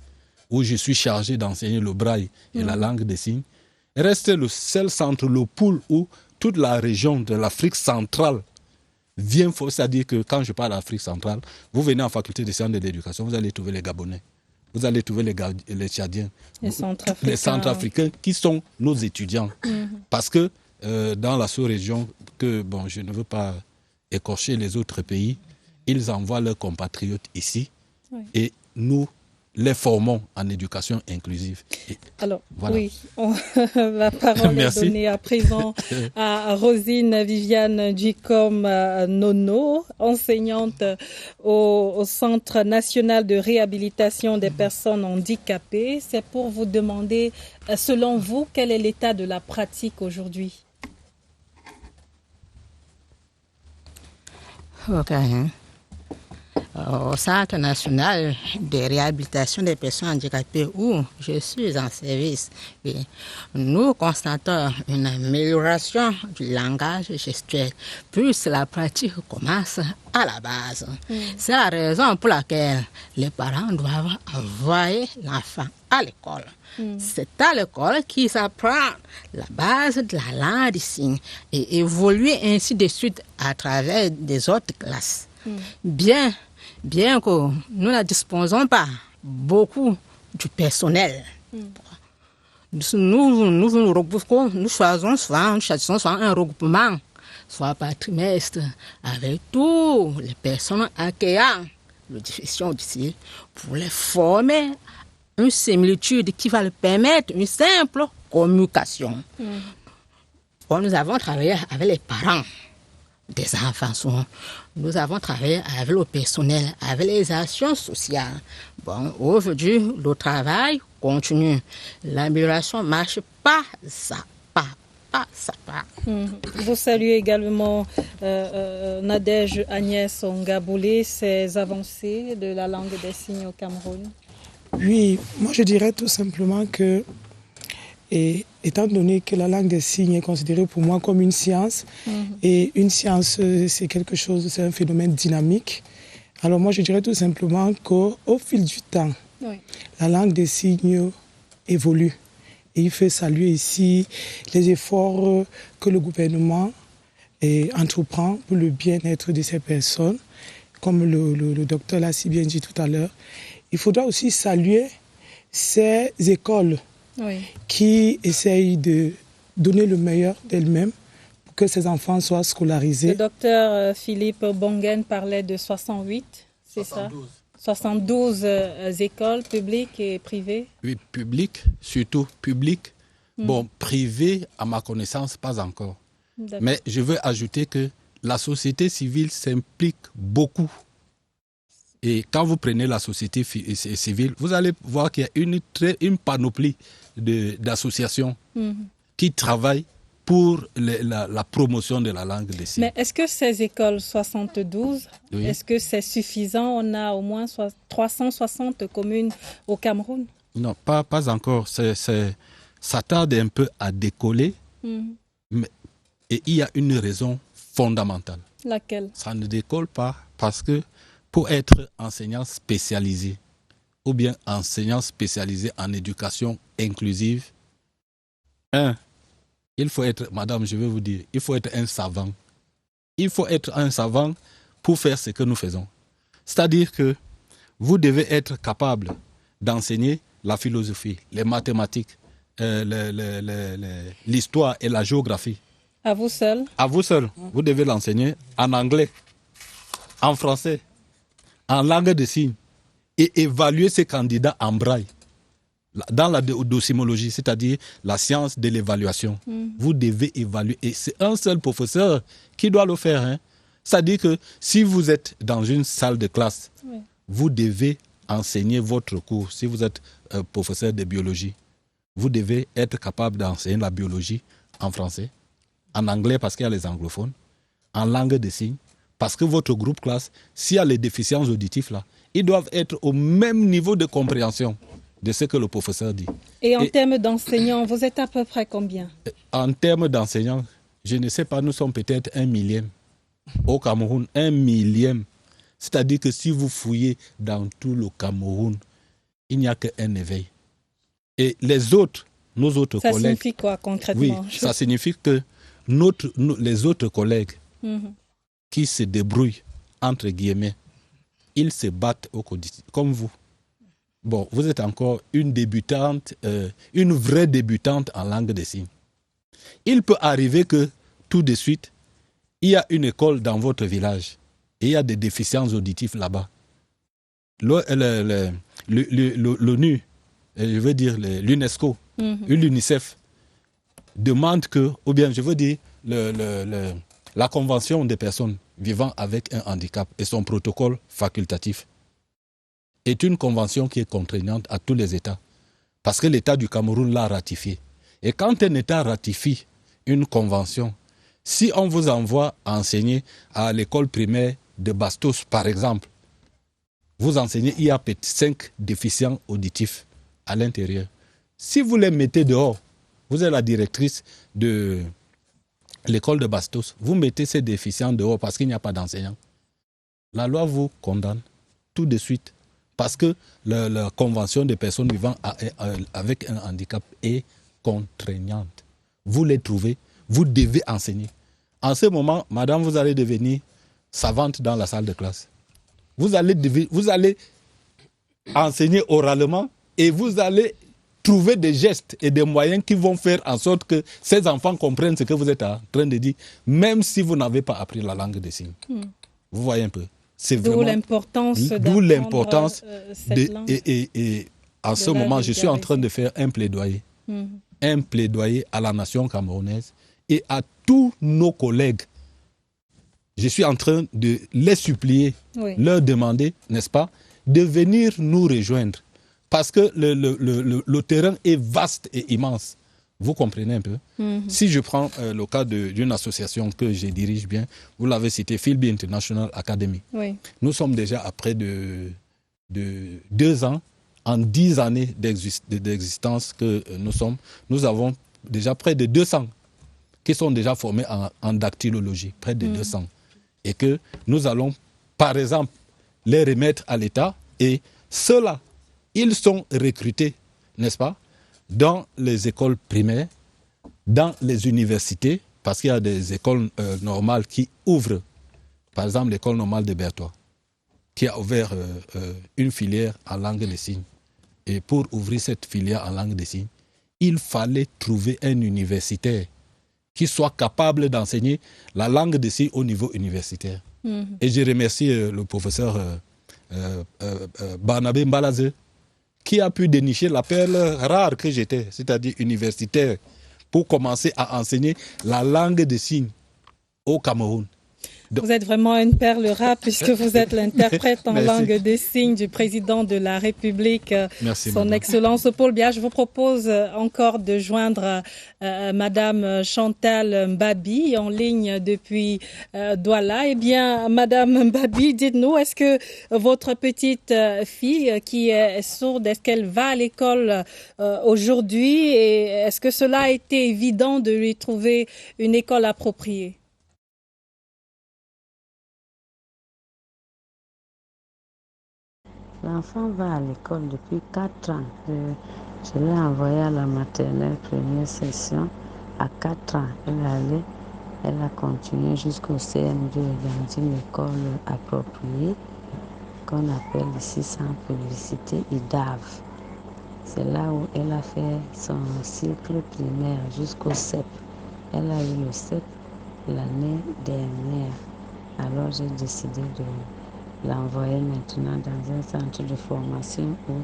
où je suis chargé d'enseigner le braille et la langue des signes, reste le seul centre, le pôle où toute la région de l'Afrique centrale vient, c'est-à-dire que quand je parle d'Afrique centrale, vous venez en faculté des sciences de l'éducation, vous allez trouver les Gabonais, vous allez trouver les Tchadiens, les Centrafricains qui sont nos étudiants. Parce que dans la sous-région, je ne veux pas écorcher les autres pays, ils envoient leurs compatriotes ici et nous les formons en éducation inclusive. Alors, voilà. Oui, la parole est donnée à présent à Rosine Viviane Ducom Nono, enseignante au Centre national de réhabilitation des personnes handicapées. C'est pour vous demander, selon vous, quel est l'état de la pratique aujourd'hui? Ok. Au Centre national de réhabilitation des personnes handicapées où je suis en service, nous constatons une amélioration du langage gestuel, plus la pratique commence à la base. C'est la raison pour laquelle les parents doivent envoyer l'enfant à l'école. C'est à l'école qu'il s'apprend la base de la langue des signes et évoluer ainsi de suite à travers des autres classes. Bien que nous ne disposons pas beaucoup du personnel, nous choisissons souvent un regroupement, soit par trimestre, avec toutes les personnes accueillant le déficient auditif pour les former une similitude qui va leur permettre une simple communication. Bon, nous avons travaillé avec les parents des enfants. Nous avons travaillé avec le personnel, avec les actions sociales. Bon, aujourd'hui, le travail continue. L'amélioration marche pas ça, pas. Vous saluez également Nadège Agnès Ngaboulé, ces avancées de la langue des signes au Cameroun. Oui, moi je dirais tout simplement que, étant donné que la langue des signes est considérée pour moi comme une science, et une science c'est quelque chose, c'est un phénomène dynamique, alors moi je dirais tout simplement qu'au fil du temps, la langue des signes évolue. Et il fait saluer ici les efforts que le gouvernement entreprend pour le bien-être de ces personnes, comme le docteur l'a si bien dit tout à l'heure. Il faudra aussi saluer ces écoles qui essayent de donner le meilleur d'elles-mêmes pour que ces enfants soient scolarisés. Le docteur Philippe Bongen parlait de 68, c'est 72. Ça 72 écoles publiques et privées. Oui, publiques, surtout publiques. Bon, privées, à ma connaissance, pas encore. Mais je veux ajouter que la société civile s'implique beaucoup. Et quand vous prenez la société civile, vous allez voir qu'il y a une panoplie d'associations qui travaillent pour la promotion de la langue des signes. Mais est-ce que ces écoles 72, Oui. est-ce que c'est suffisant? On a au moins 360 communes au Cameroun. Non, pas encore. Ça tarde un peu à décoller. Et il y a une raison fondamentale. Laquelle? Ça ne décolle pas parce que pour être enseignant spécialisé ou bien enseignant spécialisé en éducation inclusive, il faut être, madame, je vais vous dire, il faut être un savant. Il faut être un savant pour faire ce que nous faisons. C'est-à-dire que vous devez être capable d'enseigner la philosophie, les mathématiques, l'histoire et la géographie. À vous seul? À vous seul. Vous devez l'enseigner en anglais, en français, en langue de signes et évaluer ces candidats en braille. Dans la docimologie, c'est-à-dire la science de l'évaluation, vous devez évaluer. Et c'est un seul professeur qui doit le faire. Hein. C'est-à-dire que si vous êtes dans une salle de classe, vous devez enseigner votre cours. Si vous êtes professeur de biologie, vous devez être capable d'enseigner la biologie en français, en anglais parce qu'il y a les anglophones, en langue de signes, parce que votre groupe classe, s'il y a les déficiences auditives là, ils doivent être au même niveau de compréhension de ce que le professeur dit. Et en termes d'enseignants, vous êtes à peu près combien? En termes d'enseignants, je ne sais pas, nous sommes peut-être 1 millième. Au Cameroun, 1 millième. C'est-à-dire que si vous fouillez dans tout le Cameroun, il n'y a qu'un éveil. Et les autres, nos autres collègues... Ça signifie quoi concrètement? Oui, ça signifie que les autres collègues qui se débrouillent, entre guillemets, ils se battent au quotidien, comme vous. Bon, vous êtes encore une débutante, une vraie débutante en langue des signes. Il peut arriver que, tout de suite, il y a une école dans votre village et il y a des déficiences auditives là-bas. L'ONU, je veux dire l'UNESCO, l'UNICEF, demande que, ou bien je veux dire, la Convention des personnes vivant avec un handicap et son protocole facultatif est une convention qui est contraignante à tous les États. Parce que l'État du Cameroun l'a ratifiée. Et quand un État ratifie une convention, si on vous envoie enseigner à l'école primaire de Bastos, par exemple, vous enseignez, il y a 5 déficients auditifs à l'intérieur. Si vous les mettez dehors, vous êtes la directrice de l'école de Bastos, vous mettez ces déficients dehors parce qu'il n'y a pas d'enseignants. La loi vous condamne tout de suite parce que la convention des personnes vivant avec un handicap est contraignante. Vous les trouvez, vous devez enseigner. En ce moment, madame, vous allez devenir savante dans la salle de classe. Vous allez enseigner oralement et vous allez trouver des gestes et des moyens qui vont faire en sorte que ces enfants comprennent ce que vous êtes en train de dire, même si vous n'avez pas appris la langue des signes. Vous voyez un peu. D'où l'importance cette langue. Et en ce moment, je suis en train de faire un plaidoyer. Un plaidoyer à la nation camerounaise et à tous nos collègues. Je suis en train de les supplier, leur demander, n'est-ce pas, de venir nous rejoindre. Parce que le terrain est vaste et immense. Vous comprenez un peu? Si je prends le cas d'une association que je dirige bien, vous l'avez cité, Philby International Academy. Nous sommes déjà à près de 2 ans, en 10 années d'existence que nous avons déjà près de 200 qui sont déjà formés en dactylologie, près de 200. Et que nous allons, par exemple, les remettre à l'État. Et ceux-là, ils sont recrutés, n'est-ce pas, dans les écoles primaires, dans les universités, parce qu'il y a des écoles normales qui ouvrent. Par exemple, l'école normale de Berthois, qui a ouvert une filière en langue des signes. Et pour ouvrir cette filière en langue des signes, il fallait trouver un universitaire qui soit capable d'enseigner la langue des signes au niveau universitaire. Et je remercie le professeur Barnabé Mbalaze, qui a pu dénicher la perle rare que j'étais, c'est-à-dire universitaire, pour commencer à enseigner la langue des signes au Cameroun. Vous êtes vraiment une perle rare puisque vous êtes l'interprète en langue des signes du président de la République, Merci, son madame. Excellence Paul Biya. Je vous propose encore de joindre Madame Chantal Mbabi en ligne depuis Douala. Eh bien, Madame Mbabi, dites-nous, est-ce que votre petite fille qui est sourde, est-ce qu'elle va à l'école aujourd'hui et est-ce que cela a été évident de lui trouver une école appropriée? L'enfant va à l'école depuis 4 ans. Je l'ai envoyée à la maternelle première session. À 4 ans, elle est allée. Elle a continué jusqu'au CM2 dans une école appropriée qu'on appelle ici sans publicité IDAV. C'est là où elle a fait son cycle primaire jusqu'au CEP. Elle a eu le CEP l'année dernière. Alors j'ai décidé de l'envoyer maintenant dans un centre de formation où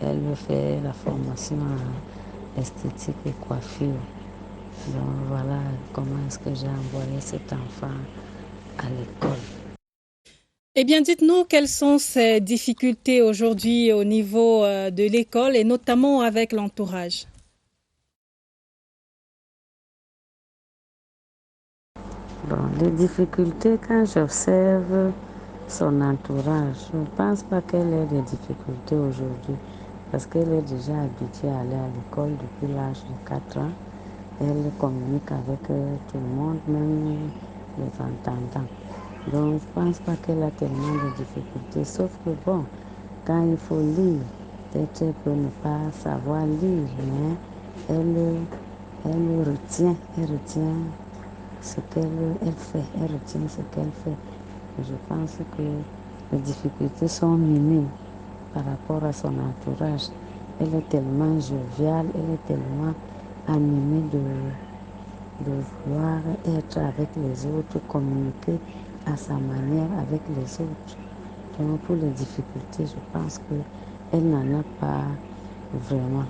elle fait la formation en esthétique et coiffure. Donc voilà comment est-ce que j'ai envoyé cet enfant à l'école. Eh bien, dites-nous quelles sont ces difficultés aujourd'hui au niveau de l'école et notamment avec l'entourage. Bon, les difficultés, quand j'observe son entourage, je ne pense pas qu'elle ait des difficultés aujourd'hui parce qu'elle est déjà habituée à aller à l'école depuis l'âge de 4 ans. Elle communique avec tout le monde, même les entendants. Donc, je ne pense pas qu'elle a tellement de difficultés, sauf que bon, quand il faut lire, peut-être elle peut ne pas savoir lire, mais elle retient ce qu'elle fait, elle retient ce qu'elle fait. Je pense que les difficultés sont minimes par rapport à son entourage. Elle est tellement joviale, elle est tellement animée de vouloir être avec les autres, communiquer à sa manière avec les autres. Donc pour les difficultés, je pense qu'elle n'en a pas vraiment.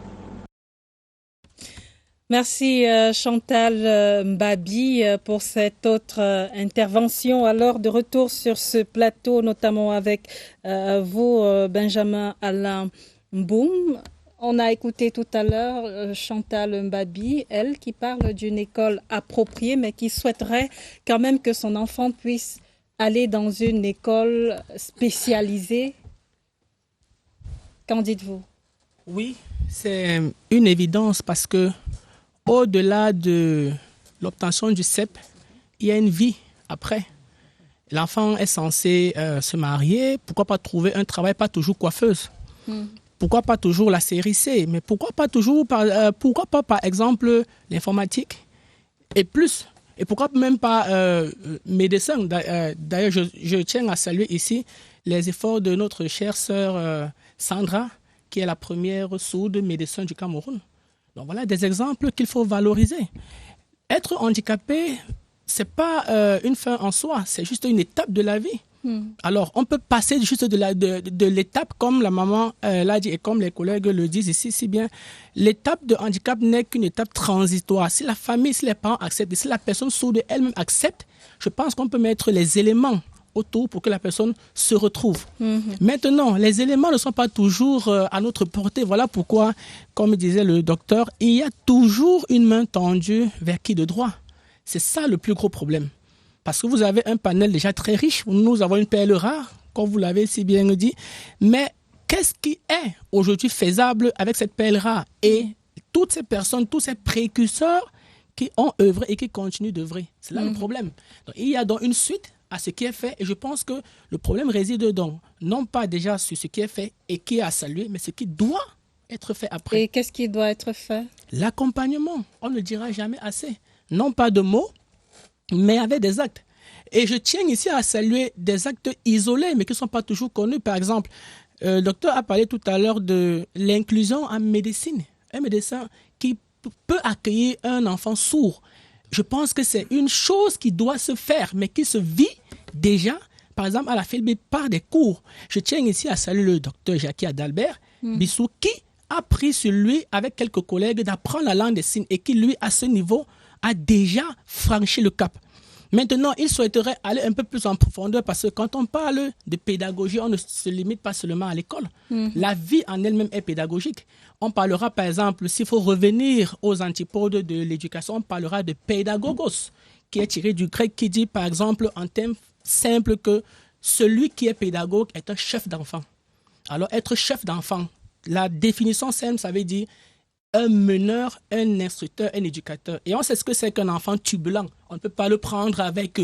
Merci Chantal Mbabi pour cette autre intervention. Alors de retour sur ce plateau, notamment avec vous, Benjamin Alain Mboum. On a écouté tout à l'heure Chantal Mbabi, elle qui parle d'une école appropriée, mais qui souhaiterait quand même que son enfant puisse aller dans une école spécialisée. Qu'en dites-vous? Oui, c'est une évidence parce que au-delà de l'obtention du CEP, il y a une vie après. L'enfant est censé se marier, pourquoi pas trouver un travail, pas toujours coiffeuse. Pourquoi pas toujours la série C, mais pourquoi pas par exemple l'informatique et plus. Et pourquoi même pas médecin. D'ailleurs, je tiens à saluer ici les efforts de notre chère sœur Sandra, qui est la première sourde médecin du Cameroun. Donc voilà des exemples qu'il faut valoriser. Être handicapé, ce n'est pas une fin en soi, c'est juste une étape de la vie. Alors, on peut passer juste de l'étape, comme la maman l'a dit et comme les collègues le disent ici si bien. L'étape de handicap n'est qu'une étape transitoire. Si la famille, si les parents acceptent, si la personne sourde elle-même accepte, je pense qu'on peut mettre les éléments autour pour que la personne se retrouve. Maintenant, les éléments ne sont pas toujours à notre portée. Voilà pourquoi, comme disait le docteur, il y a toujours une main tendue vers qui de droit. C'est ça le plus gros problème. Parce que vous avez un panel déjà très riche. Nous avons une perle rare, comme vous l'avez si bien dit. Mais qu'est-ce qui est aujourd'hui faisable avec cette perle rare? Et toutes ces personnes, tous ces précurseurs qui ont œuvré et qui continuent d'œuvrer. C'est là le problème. Donc, il y a donc une suite à ce qui est fait. Et je pense que le problème réside donc, non pas déjà sur ce qui est fait et qui est à saluer, mais ce qui doit être fait après. Et qu'est-ce qui doit être fait? L'accompagnement. On ne le dira jamais assez. Non pas de mots, mais avec des actes. Et je tiens ici à saluer des actes isolés, mais qui ne sont pas toujours connus. Par exemple, le docteur a parlé tout à l'heure de l'inclusion en médecine. Un médecin qui peut accueillir un enfant sourd. Je pense que c'est une chose qui doit se faire, mais qui se vit déjà, par exemple, à la FELB par des cours. Je tiens ici à saluer le docteur Jackie Adalbert Bissou, qui a pris sur lui, avec quelques collègues, d'apprendre la langue des signes et qui, lui, à ce niveau, a déjà franchi le cap. Maintenant, il souhaiterait aller un peu plus en profondeur parce que quand on parle de pédagogie, on ne se limite pas seulement à l'école. La vie en elle-même est pédagogique. On parlera, par exemple, s'il faut revenir aux antipodes de l'éducation, on parlera de pédagogos, qui est tiré du grec, qui dit, par exemple, en termes simples, que celui qui est pédagogue est un chef d'enfant. Alors, être chef d'enfant, la définition simple, ça veut dire un meneur, un instructeur, un éducateur. Et on sait ce que c'est qu'un enfant turbulent. On ne peut pas le prendre avec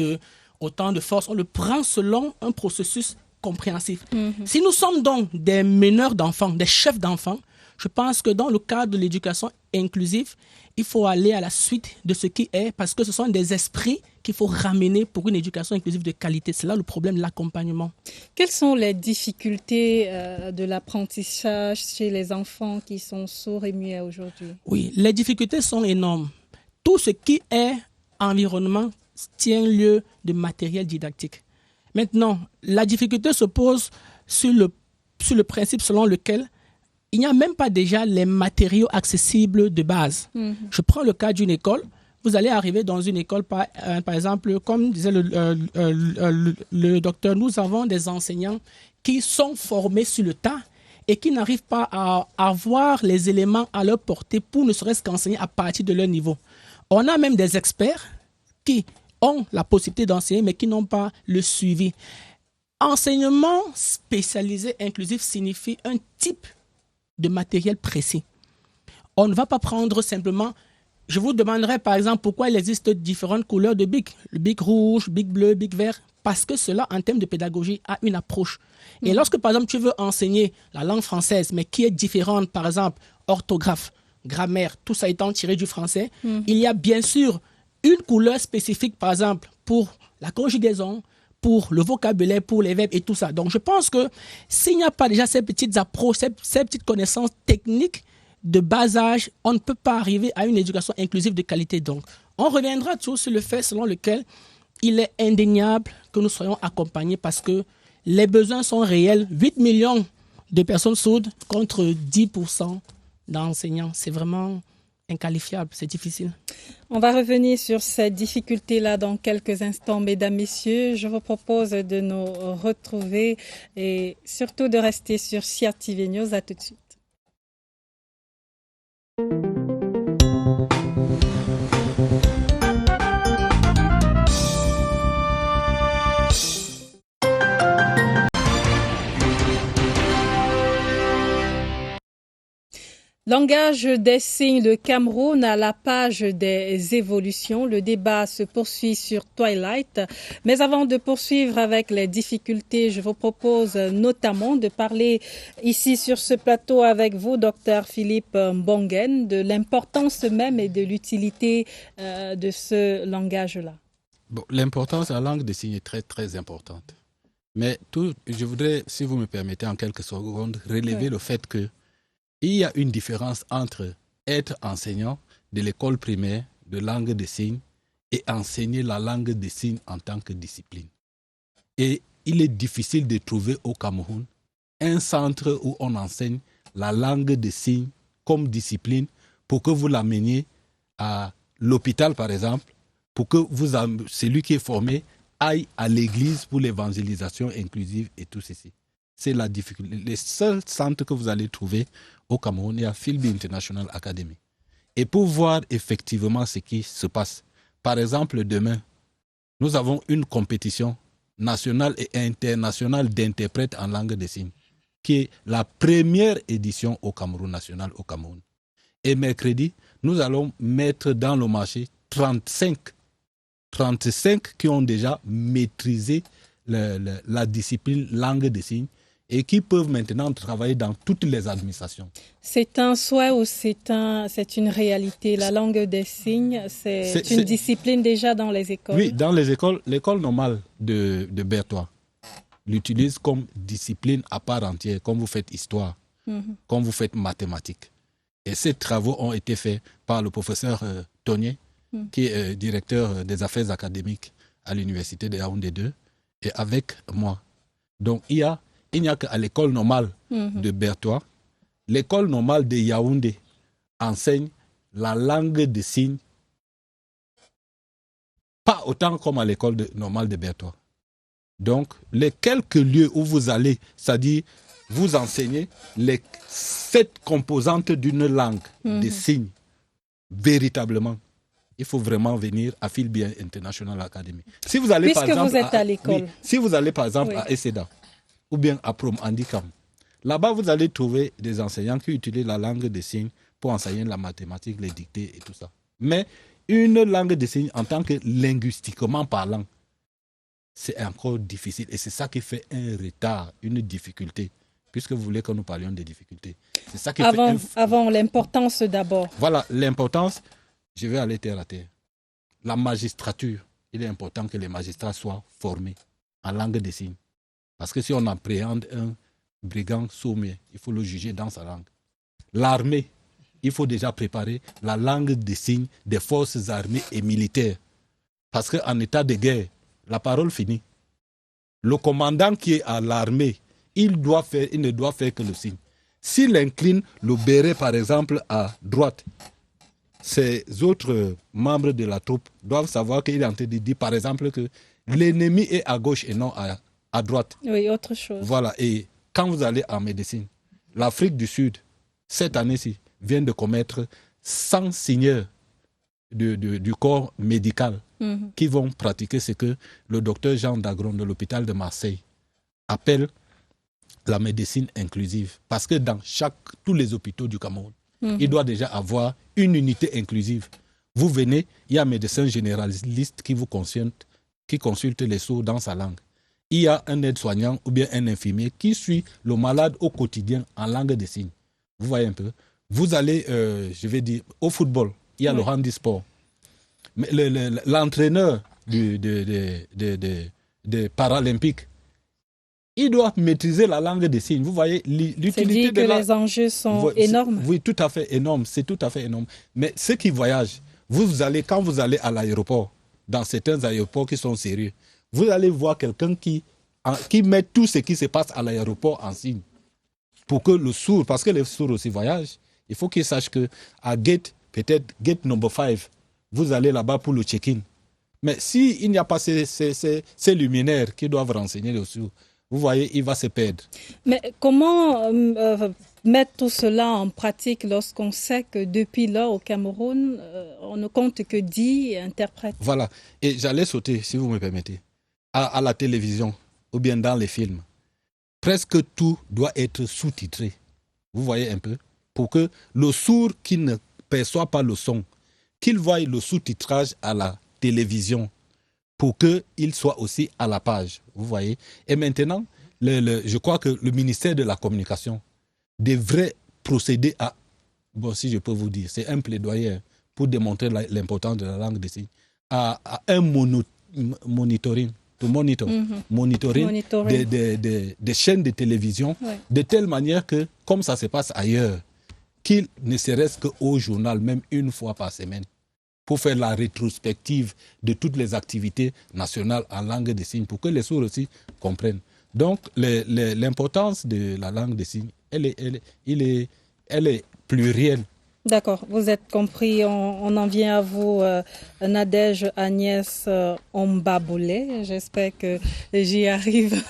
autant de force. On le prend selon un processus compréhensif. Si nous sommes donc des meneurs d'enfants, des chefs d'enfants, je pense que dans le cadre de l'éducation inclusive, il faut aller à la suite de ce qui est, parce que ce sont des esprits qu'il faut ramener pour une éducation inclusive de qualité. C'est là le problème de l'accompagnement. Quelles sont les difficultés de l'apprentissage chez les enfants qui sont sourds et muets aujourd'hui? Oui, les difficultés sont énormes. Tout ce qui est environnement tient lieu de matériel didactique. Maintenant, la difficulté se pose sur le principe selon lequel il n'y a même pas déjà les matériaux accessibles de base. Je prends le cas d'une école. Vous allez arriver dans une école, par exemple, comme disait le docteur, nous avons des enseignants qui sont formés sur le tas et qui n'arrivent pas à avoir les éléments à leur portée pour ne serait-ce qu'enseigner à partir de leur niveau. On a même des experts qui ont la possibilité d'enseigner mais qui n'ont pas le suivi. Enseignement spécialisé inclusif signifie un type de matériel précis. On ne va pas prendre simplement... Je vous demanderai par exemple pourquoi il existe différentes couleurs de bic. Le bic rouge, bic bleu, bic vert. Parce que cela, en termes de pédagogie, a une approche. Et lorsque par exemple tu veux enseigner la langue française, mais qui est différente, par exemple, orthographe, grammaire, tout ça étant tiré du français, il y a bien sûr une couleur spécifique, par exemple, pour la conjugaison, pour le vocabulaire, pour les verbes et tout ça. Donc, je pense que s'il n'y a pas déjà ces petites approches, ces petites connaissances techniques de bas âge, on ne peut pas arriver à une éducation inclusive de qualité. Donc, on reviendra toujours sur le fait selon lequel il est indéniable que nous soyons accompagnés parce que les besoins sont réels. 8 millions de personnes sourdes contre 10% d'enseignants. C'est vraiment inqualifiable, c'est difficile. On va revenir sur cette difficulté-là dans quelques instants, mesdames, messieurs. Je vous propose de nous retrouver et surtout de rester sur CIAT TV News. À tout de suite. Langage des signes, le Cameroun à la page des évolutions. Le débat se poursuit sur Twilight. Mais avant de poursuivre avec les difficultés, je vous propose notamment de parler ici sur ce plateau avec vous, docteur Philippe Mbongen, de l'importance même et de l'utilité de ce langage-là. Bon, l'importance de la langue des signes est très, très importante. Mais je voudrais, si vous me permettez, en quelques secondes, relever le fait que il y a une différence entre être enseignant de l'école primaire de langue des signes et enseigner la langue des signes en tant que discipline. Et il est difficile de trouver au Cameroun un centre où on enseigne la langue des signes comme discipline pour que vous l'ameniez à l'hôpital, par exemple, pour que celui qui est formé aille à l'église pour l'évangélisation inclusive et tout ceci. C'est la difficulté. Les seuls centres que vous allez trouver au Cameroun, il y a Philby International Academy. Et pour voir effectivement ce qui se passe, par exemple, demain, nous avons une compétition nationale et internationale d'interprètes en langue des signes, qui est la première édition au Cameroun national au Cameroun. Et mercredi, nous allons mettre dans le marché 35 qui ont déjà maîtrisé la discipline langue des signes et qui peuvent maintenant travailler dans toutes les administrations. C'est un souhait ou c'est une réalité? La langue des signes, c'est une discipline déjà dans les écoles? Oui, dans les écoles, l'école normale de Berthois l'utilise comme discipline à part entière, comme vous faites histoire, comme vous faites mathématiques. Et ces travaux ont été faits par le professeur Tonier, qui est directeur des affaires académiques à l'université de Yaoundé 2, et avec moi. Donc il n'y a qu'à l'école normale de Berthois. L'école normale de Yaoundé enseigne la langue des signes pas autant comme à l'école normale de Berthois. Donc, les quelques lieux où vous allez, c'est-à-dire vous enseignez les 7 composantes d'une langue des signes, véritablement. Il faut vraiment venir à Filby International Academy. Si vous allez, puisque vous êtes à l'école. Si vous allez par exemple à ESEDA ou bien à Prom Handicam, là-bas vous allez trouver des enseignants qui utilisent la langue des signes pour enseigner la mathématique, les dictées et tout ça. Mais une langue des signes en tant que linguistiquement parlant, c'est encore difficile. Et c'est ça qui fait un retard, une difficulté. Puisque vous voulez que nous parlions des difficultés. C'est ça qui avant l'importance d'abord. Voilà, l'importance, je vais aller terre à terre. La magistrature, il est important que les magistrats soient formés en langue des signes. Parce que si on appréhende un brigand sourd-muet, il faut le juger dans sa langue. L'armée, il faut déjà préparer la langue des signes des forces armées et militaires. Parce qu'en état de guerre, la parole finit. Le commandant qui est à l'armée, il ne doit faire que le signe. S'il incline le béret, par exemple, à droite, ces autres membres de la troupe doivent savoir qu'il est en train de dire, par exemple, que l'ennemi est à gauche et non à droite. Oui, autre chose. Voilà. Et quand vous allez en médecine, l'Afrique du Sud, cette année-ci, vient de commettre 100 seigneurs du corps médical qui vont pratiquer ce que le docteur Jean Dagron de l'hôpital de Marseille appelle la médecine inclusive. Parce que dans tous les hôpitaux du Cameroun, il doit déjà avoir une unité inclusive. Vous venez, il y a un médecin généraliste qui consulte les sourds dans sa langue. Il y a un aide-soignant ou bien un infirmier qui suit le malade au quotidien en langue des signes. Vous voyez un peu. Vous allez, je vais dire, au football, il y a le handisport. Mais l'entraîneur des Paralympiques, il doit maîtriser la langue des signes. Vous voyez l'utilité de les enjeux sont énormes. Oui, tout à fait énorme. C'est tout à fait énorme. Mais ceux qui voyagent, quand vous allez à l'aéroport, dans certains aéroports qui sont sérieux, vous allez voir quelqu'un qui met tout ce qui se passe à l'aéroport en signe. Pour que le sourd, parce que les sourds aussi voyagent, il faut qu'ils sachent qu'à gate number 5, vous allez là-bas pour le check-in. Mais s'il n'y a pas ces luminaires qui doivent renseigner les sourds, vous voyez, il va se perdre. Mais comment mettre tout cela en pratique lorsqu'on sait que depuis là, au Cameroun, on ne compte que 10 interprètes? Voilà. Et j'allais sauter, si vous me permettez. À la télévision ou bien dans les films, presque tout doit être sous-titré. Vous voyez un peu? Pour que le sourd qui ne perçoit pas le son, qu'il voie le sous-titrage à la télévision pour qu'il soit aussi à la page. Vous voyez? Et maintenant, je crois que le ministère de la Communication devrait procéder à, bon, si je peux vous dire, c'est un plaidoyer pour démontrer l'importance de la langue des signes, à un monitoring des chaînes de télévision, de telle manière que, comme ça se passe ailleurs, qu'il ne serait-ce qu'au journal, même une fois par semaine, pour faire la rétrospective de toutes les activités nationales en langue des signes, pour que les sourds aussi comprennent. Donc, l'importance de la langue des signes, elle est plurielle. D'accord, vous êtes compris. On en vient à vous, Nadège Agnès Ombaboulé. J'espère que j'y arrive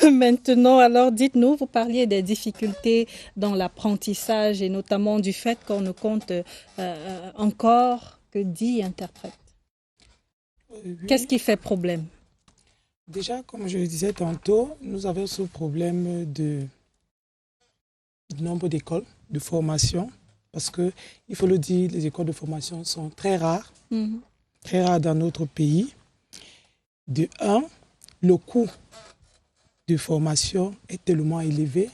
maintenant. Alors, dites-nous, vous parliez des difficultés dans l'apprentissage et notamment du fait qu'on ne compte encore que 10 interprètes. Oui. Qu'est-ce qui fait problème? Déjà, comme je le disais tantôt, nous avons ce problème du nombre d'écoles de formation. Parce que, il faut le dire, les écoles de formation sont très rares dans notre pays. De un, le coût de formation est tellement élevé,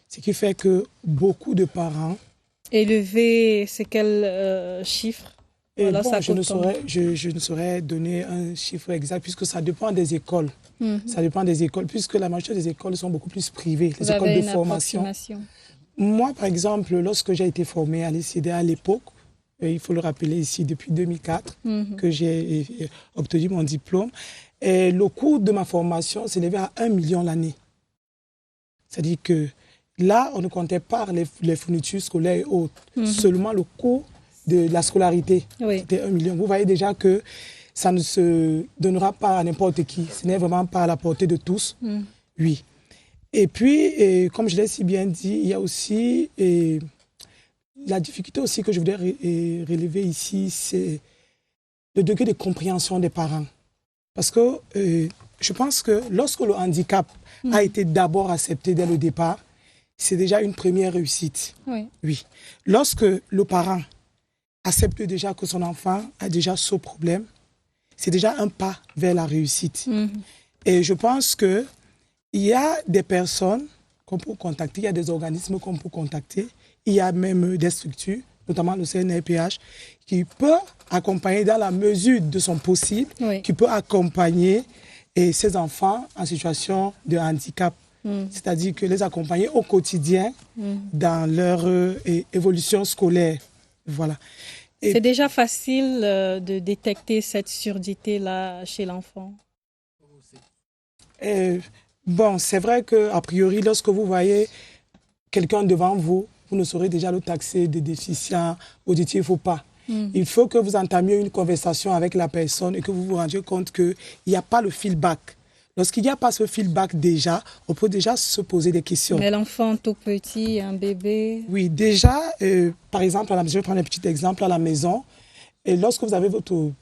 ce qui fait que beaucoup de parents... Élevé, c'est quel chiffre? Voilà, bon, je ne saurais donner un chiffre exact puisque ça dépend des écoles. Ça dépend des écoles, puisque la majorité des écoles sont beaucoup plus privées, les écoles de formation. Moi, par exemple, lorsque j'ai été formée à l'ECD à l'époque, il faut le rappeler ici, depuis 2004, que j'ai obtenu mon diplôme, et le coût de ma formation s'élevait à 1 million l'année. C'est-à-dire que là, on ne comptait pas les fournitures scolaires et autres. Seulement le coût de la scolarité. Oui. C'était 1 million. Vous voyez déjà que ça ne se donnera pas à n'importe qui. Ce n'est vraiment pas à la portée de tous. Oui. Et puis, comme je l'ai si bien dit, il y a aussi la difficulté aussi que je voudrais relever ici, c'est le degré de compréhension des parents. Parce que je pense que lorsque le handicap a été d'abord accepté dès le départ, c'est déjà une première réussite. Oui. Lorsque le parent accepte déjà que son enfant a déjà ce problème, c'est déjà un pas vers la réussite. Et je pense qu'il y a des personnes qu'on peut contacter, il y a des organismes qu'on peut contacter, il y a même des structures, notamment le CNRPH, qui peut accompagner dans la mesure de son possible, qui peut accompagner ces enfants en situation de handicap. C'est-à-dire que les accompagner au quotidien dans leur évolution scolaire. Voilà. C'est déjà facile de détecter cette surdité-là chez l'enfant. Bon, c'est vrai qu'a priori, lorsque vous voyez quelqu'un devant vous, vous ne saurez déjà le taxer de déficient auditif ou pas. Il faut que vous entamiez une conversation avec la personne et que vous vous rendiez compte qu'il n'y a pas le feedback. Lorsqu'il n'y a pas ce feedback déjà, on peut déjà se poser des questions. Mais l'enfant tout petit, un bébé... Oui, déjà, par exemple, je vais prendre un petit exemple à la maison. Et lorsque vous avez votre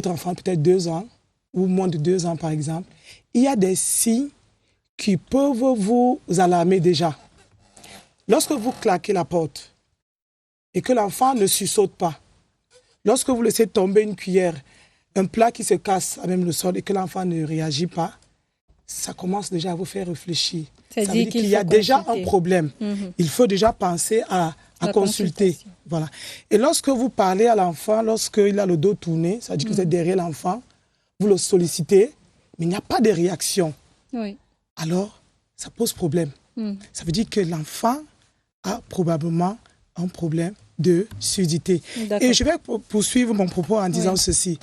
enfant, peut-être 2 ans, ou moins de 2 ans par exemple, il y a des signes qui peuvent vous alarmer déjà. Lorsque vous claquez la porte et que l'enfant ne sursaute pas, lorsque vous laissez tomber une cuillère, un plat qui se casse à même le sol et que l'enfant ne réagit pas, ça commence déjà à vous faire réfléchir. Ça veut dire qu'il y a déjà un problème. Il faut déjà penser à consulter. Voilà. Et lorsque vous parlez à l'enfant, lorsqu'il a le dos tourné, ça veut dire que vous êtes derrière l'enfant, vous le sollicitez, mais il n'y a pas de réaction. Alors, ça pose problème. Ça veut dire que l'enfant a probablement un problème de surdité. Et je vais poursuivre mon propos en disant ceci.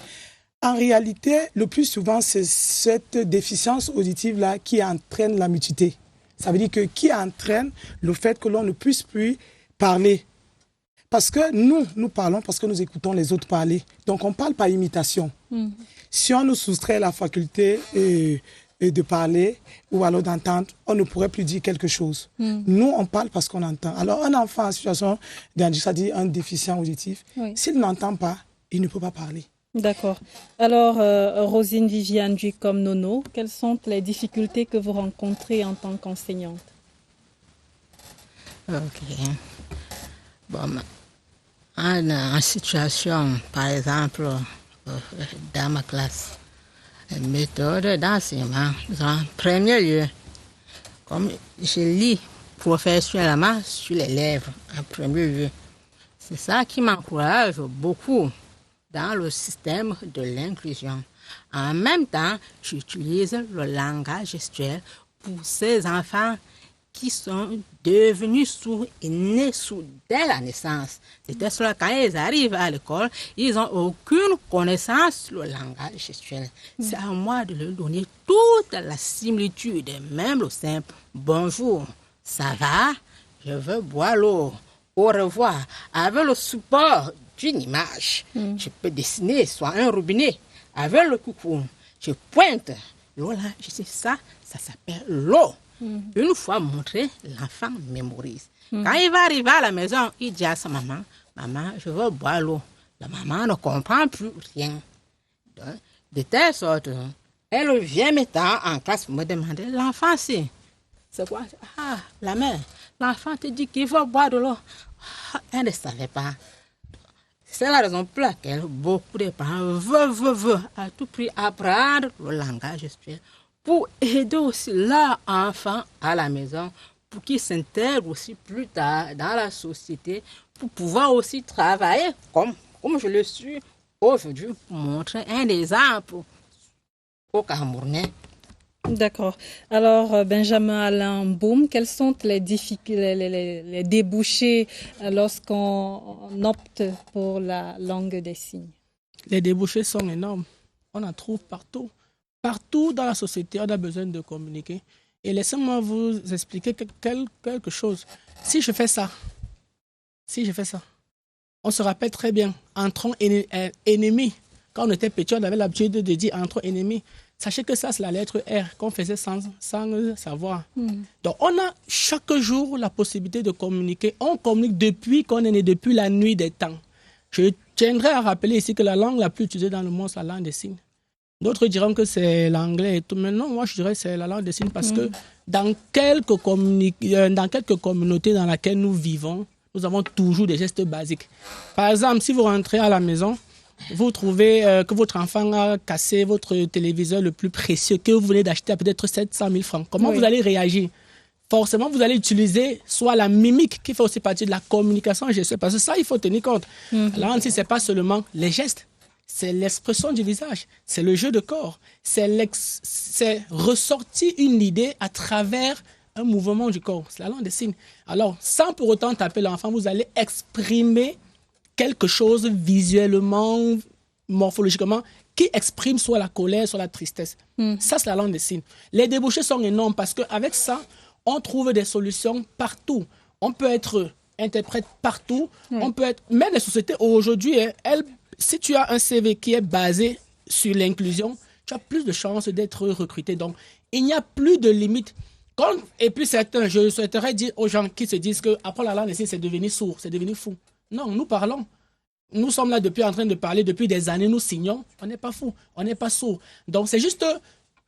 En réalité, le plus souvent, c'est cette déficience auditive-là qui entraîne la mutuité. Ça veut dire que qui entraîne le fait que l'on ne puisse plus parler. Parce que nous parlons parce que nous écoutons les autres parler. Donc, on parle par imitation. Si on nous soustrait la faculté de parler ou alors d'entendre, on ne pourrait plus dire quelque chose. Nous, on parle parce qu'on entend. Alors, un enfant en situation de handicap, c'est-à-dire un déficient auditif, s'il n'entend pas, il ne peut pas parler. D'accord. Alors, Rosine Viviane Ducom Nono, quelles sont les difficultés que vous rencontrez en tant qu'enseignante? Bon, en situation, par exemple, dans ma classe, méthode d'enseignement, en premier lieu, comme je lis professionnellement sur les lèvres, en premier lieu, c'est ça qui m'encourage beaucoup dans le système de l'inclusion. En même temps, j'utilise le langage gestuel pour ces enfants qui sont devenus sourds et nés sourds dès la naissance. C'est-à-dire que quand ils arrivent à l'école, ils n'ont aucune connaissance du langage gestuel. C'est à moi de leur donner toute la similitude, même le simple « bonjour, ça va, je veux boire l'eau, au revoir », avec le support d'une image. Je peux dessiner soit un robinet avec le coucou. Je pointe l'eau là, je sais ça s'appelle l'eau. Une fois montré, l'enfant mémorise. Quand il va arriver à la maison, il dit à sa maman, maman, je veux boire l'eau. La maman ne comprend plus rien. Donc, de telle sorte, elle vient maintenant en classe pour me demander, l'enfant c'est quoi? Ah, la mère. L'enfant te dit qu'il veut boire de l'eau. Elle ne savait pas. C'est la raison pour laquelle beaucoup de parents veulent à tout prix apprendre le langage gestuel pour aider aussi leur enfant à la maison, pour qu'ils s'intègrent aussi plus tard dans la société, pour pouvoir aussi travailler comme je le suis aujourd'hui, pour montrer un exemple aux Camerounais. D'accord. Alors, Benjamin Alain Boum, quels sont les débouchés lorsqu'on opte pour la langue des signes? Les débouchés sont énormes. On en trouve partout. Partout dans la société, on a besoin de communiquer. Et laissez-moi vous expliquer quelque chose. Si je fais ça, On se rappelle très bien, entrons ennemis. Quand on était petit, on avait l'habitude de dire entrons ennemis. Sachez que ça, c'est la lettre R qu'on faisait sans savoir. Donc, on a chaque jour la possibilité de communiquer. On communique depuis qu'on est né, depuis la nuit des temps. Je tiendrais à rappeler ici que la langue la plus utilisée dans le monde, c'est la langue des signes. D'autres diront que c'est l'anglais et tout. Mais non, moi, je dirais que c'est la langue des signes parce que dans quelques communautés dans lesquelles nous vivons, nous avons toujours des gestes basiques. Par exemple, si vous rentrez à la maison, vous trouvez que votre enfant a cassé votre téléviseur le plus précieux que vous venez d'acheter à peut-être 700 000 francs. Comment vous allez réagir? Forcément, vous allez utiliser soit la mimique qui fait aussi partie de la communication gestuelle, parce que ça, il faut tenir compte. Là, ce n'est pas seulement les gestes, c'est l'expression du visage, c'est le jeu de corps, c'est ressortir une idée à travers un mouvement du corps. C'est la langue des signes. Alors, sans pour autant taper l'enfant, vous allez exprimer quelque chose visuellement, morphologiquement, qui exprime soit la colère, soit la tristesse. Ça, c'est la langue des signes. Les débouchés sont énormes parce qu'avec ça, on trouve des solutions partout. On peut être interprète partout. On peut être... Même les sociétés aujourd'hui, si tu as un CV qui est basé sur l'inclusion, tu as plus de chances d'être recruté. Donc, il n'y a plus de limite. Et puis certains, je souhaiterais dire aux gens qui se disent qu'apprendre la langue des signes, c'est devenir sourd, c'est devenir fou. Non, nous parlons. Nous sommes là depuis en train de parler depuis des années, nous signons. On n'est pas fou, on n'est pas sourd. Donc c'est juste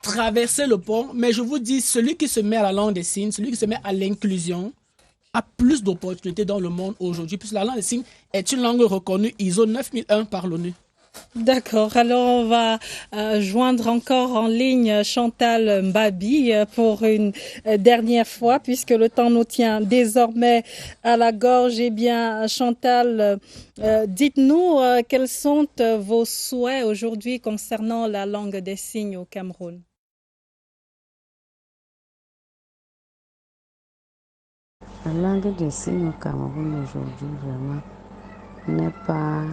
traverser le pont. Mais je vous dis, celui qui se met à la langue des signes, celui qui se met à l'inclusion, a plus d'opportunités dans le monde aujourd'hui, puisque la langue des signes est une langue reconnue ISO 9001 par l'ONU. D'accord. Alors, on va joindre encore en ligne Chantal Mbabi pour une dernière fois, puisque le temps nous tient désormais à la gorge. Eh bien, Chantal, dites-nous quels sont vos souhaits aujourd'hui concernant la langue des signes au Cameroun. La langue des signes au Cameroun aujourd'hui, vraiment, n'est pas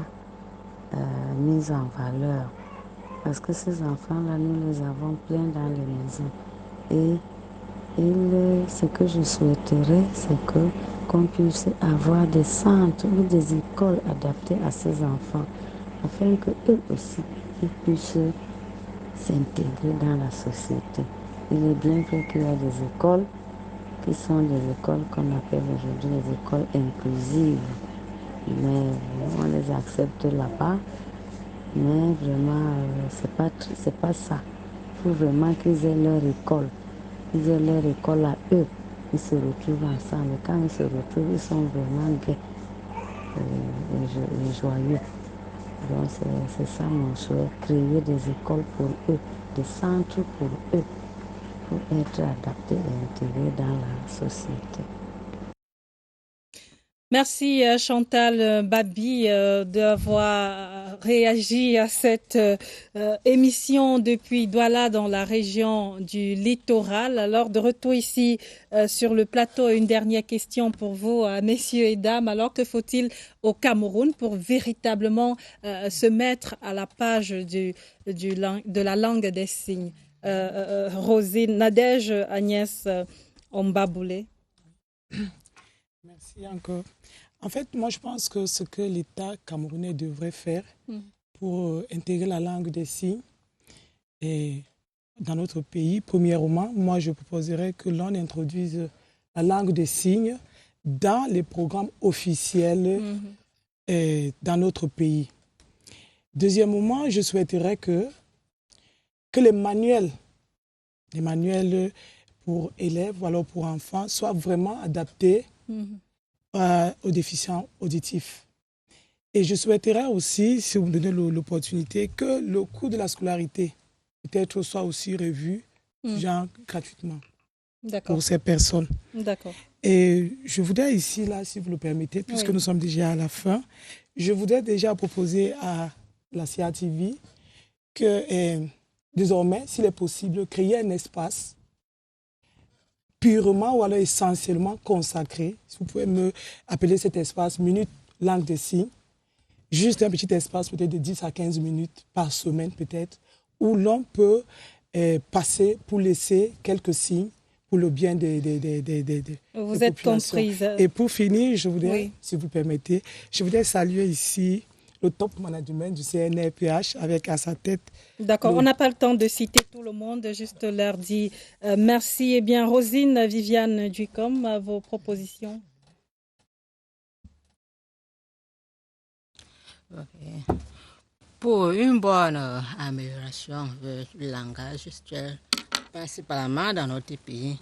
mise en valeur. Parce que ces enfants-là, nous les avons plein dans les maisons. Et ce que je souhaiterais, c'est qu'on puisse avoir des centres ou des écoles adaptées à ces enfants, afin qu'eux aussi, ils puissent s'intégrer dans la société. Il est bien vrai qu'il y a des écoles qui sont des écoles qu'on appelle aujourd'hui les écoles inclusives. Mais on les accepte là-bas. Mais vraiment, c'est pas ça. Il faut vraiment qu'ils aient leur école. Ils aient leur école à eux. Ils se retrouvent ensemble. Quand ils se retrouvent, ils sont vraiment gais et joyeux. Donc c'est ça mon souhait, créer des écoles pour eux, des centres pour eux, pour être adaptés et intégrés dans la société. Merci Chantal Babi d'avoir réagi à cette émission depuis Douala dans la région du littoral. Alors de retour ici sur le plateau, une dernière question pour vous, messieurs et dames. Alors que faut-il au Cameroun pour véritablement se mettre à la page de la langue des signes? Rosine, Nadège, Agnès Ombaboulé. Merci encore. En fait, moi, je pense que ce que l'État camerounais devrait faire pour intégrer la langue des signes et dans notre pays, premièrement, moi, je proposerais que l'on introduise la langue des signes dans les programmes officiels dans notre pays. Deuxièmement, je souhaiterais que les manuels pour élèves ou alors pour enfants soient vraiment adaptés aux déficients auditifs. Et je souhaiterais aussi, si vous me donnez l'opportunité, que le coût de la scolarité peut-être soit aussi revu, genre gratuitement, pour ces personnes. D'accord. Et je voudrais ici, là, si vous le permettez, puisque nous sommes déjà à la fin, je voudrais déjà proposer à la CRTV que désormais, s'il est possible, créer un espace purement ou alors essentiellement consacré. Si vous pouvez me appeler cet espace Minute Langue des Signes, juste un petit espace peut-être de 10 à 15 minutes par semaine peut-être, où l'on peut passer pour laisser quelques signes pour le bien des Vous êtes populations. comprise. Et pour finir, je voudrais, Oui. si vous permettez, je voudrais saluer ici le top management du CNRPH avec à sa tête. D'accord, on n'a pas le temps de citer tout le monde, juste leur dire merci. Eh bien, Rosine, Viviane Ducom, à vos propositions. Ok. Pour une bonne amélioration du langage gestuel, principalement dans notre pays,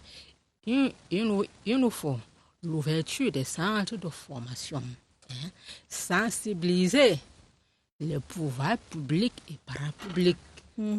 il nous faut l'ouverture des centres de formation, sensibiliser les pouvoirs publics et parapublics,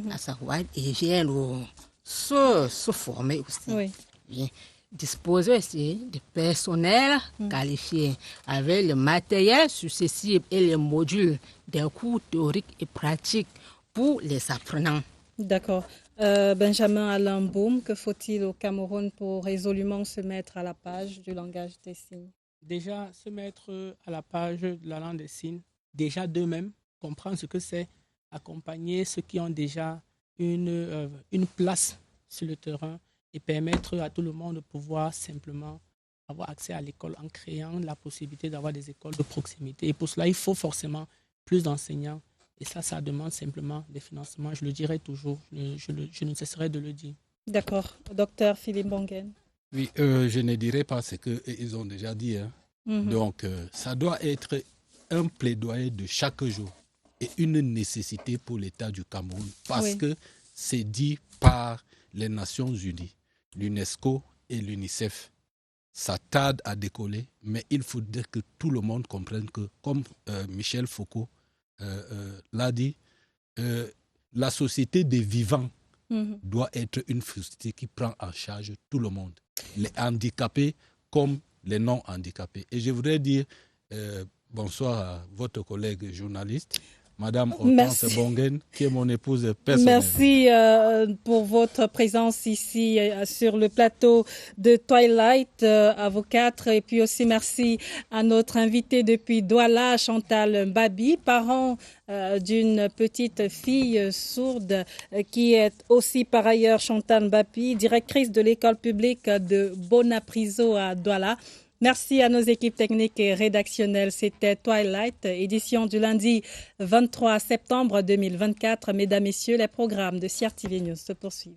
à savoir, ils viennent se former aussi. Oui. Bien. Disposer aussi de personnel qualifié avec le matériel susceptible et les modules des cours théoriques et pratiques pour les apprenants. D'accord. Benjamin Alain Boum, que faut-il au Cameroun pour résolument se mettre à la page du langage des signes? Déjà, se mettre à la page de la langue des signes, déjà d'eux-mêmes, comprendre ce que c'est, accompagner ceux qui ont déjà une place sur le terrain et permettre à tout le monde de pouvoir simplement avoir accès à l'école en créant la possibilité d'avoir des écoles de proximité. Et pour cela, il faut forcément plus d'enseignants. Et ça demande simplement des financements. Je le dirai toujours, je ne cesserai de le dire. D'accord. Docteur Philippe Bongen. Oui, je ne dirai pas ce qu'ils ont déjà dit. Hein. Donc, ça doit être un plaidoyer de chaque jour et une nécessité pour l'État du Cameroun parce que c'est dit par les Nations Unies, l'UNESCO et l'UNICEF. Ça tarde à décoller, mais il faut dire que tout le monde comprenne que, comme Michel Foucault l'a dit, la société des vivants doit être une société qui prend en charge tout le monde, les handicapés comme les non-handicapés. Et je voudrais dire bonsoir à votre collègue journaliste, Madame Hortense Bongen, qui est mon épouse personnelle. Merci pour votre présence ici sur le plateau de Twilight à vous quatre. Et puis aussi merci à notre invitée depuis Douala, Chantal Babi, parent d'une petite fille sourde qui est aussi par ailleurs Chantal Babi, directrice de l'école publique de Bonapriso à Douala. Merci à nos équipes techniques et rédactionnelles. C'était Twilight, édition du lundi 23 septembre 2024. Mesdames, Messieurs, les programmes de CRTV News se poursuivent.